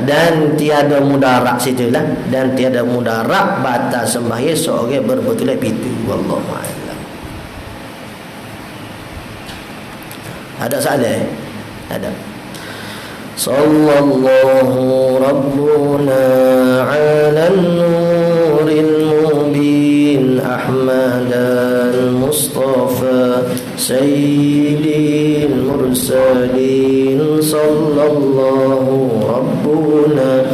Dan tiada mudarat situlah, dan tiada mudarat batas sembahyang seorang berbetul pintu. Wallahu a'lam. Ada salah? Ada. Sallallahu rabbuna ala nuril mubin Ahmadan Mustafa Sayyidil mursalin. Sallallahu rabbuna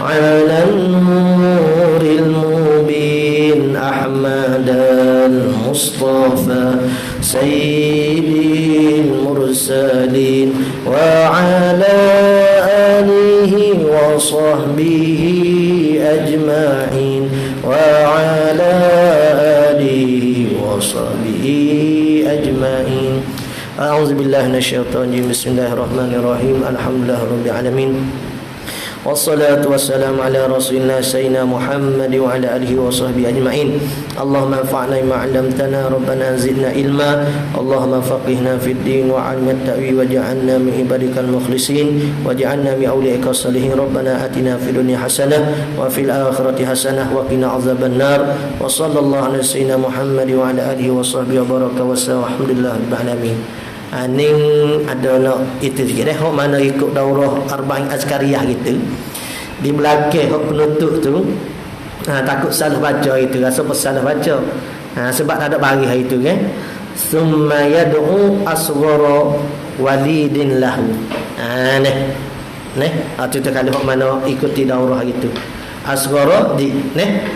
ala nuril mubin Ahmadan Mustafa Sayyidil mursalin wa ala alihi wa sahbihi ajma'in wa ala alihi wa sahbihi ajma'in. A'udzu billahi minasyaitonir rajim. Bismillahirrahmanirrahim. Alhamdulillahirabbil alamin. Wassalatu wassalamu ala rasulillah sayyidina Muhammad wa ala alihi wa sahbihi ajma'in. Allahumma anfa'na bima 'allamtana, rabbana zidna ilma. Allahumma faqihna fid din wa 'allimna at-ta'wil waj'alna min ibadikal mukhlisin waj'alna min awliyaikal salihin. Rabbana atina fid dunya hasanah wa fil akhirati hasanah wa qina adzaban nar. Wa sallallahu ala sayyidina Muhammad wa ala alihi wa sahbihi wa baraka wa sallam. Alhamdulillahirabbil alamin. Ning ada nak itu sikit hok mana ikut daurah arba'in azkariyah gitu. Di belakang hok penutup tu takut salah baca itu, rasa salah baca. Sebab tak ada bagi hari itu kan. Summa yad'u asghara walidin lahu. Itu kalau hok mana ikuti daurah gitu. Asghara di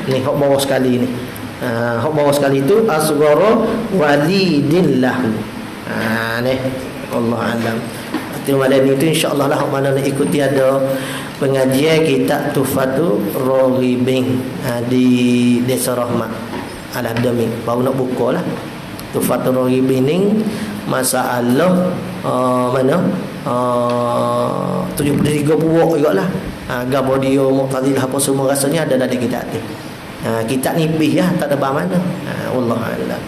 ni hok bawah sekali ni. Hok bawah sekali itu asghara walidin lahu. Allah alam. Malam itu insya-Allah lah mana nak ikuti ada pengajian kitab Tuhfatul Raghibin di Desa Rahmat Al-Hadami. Baru nak buka lah Tuhfatul Raghibin ni masalah mana 73 buku jugaklah. Gambar dia Mu'tazilah apa semua rasanya ada dalam kitab ni. Kitab nipis ya, tak ada mana. Allah alam.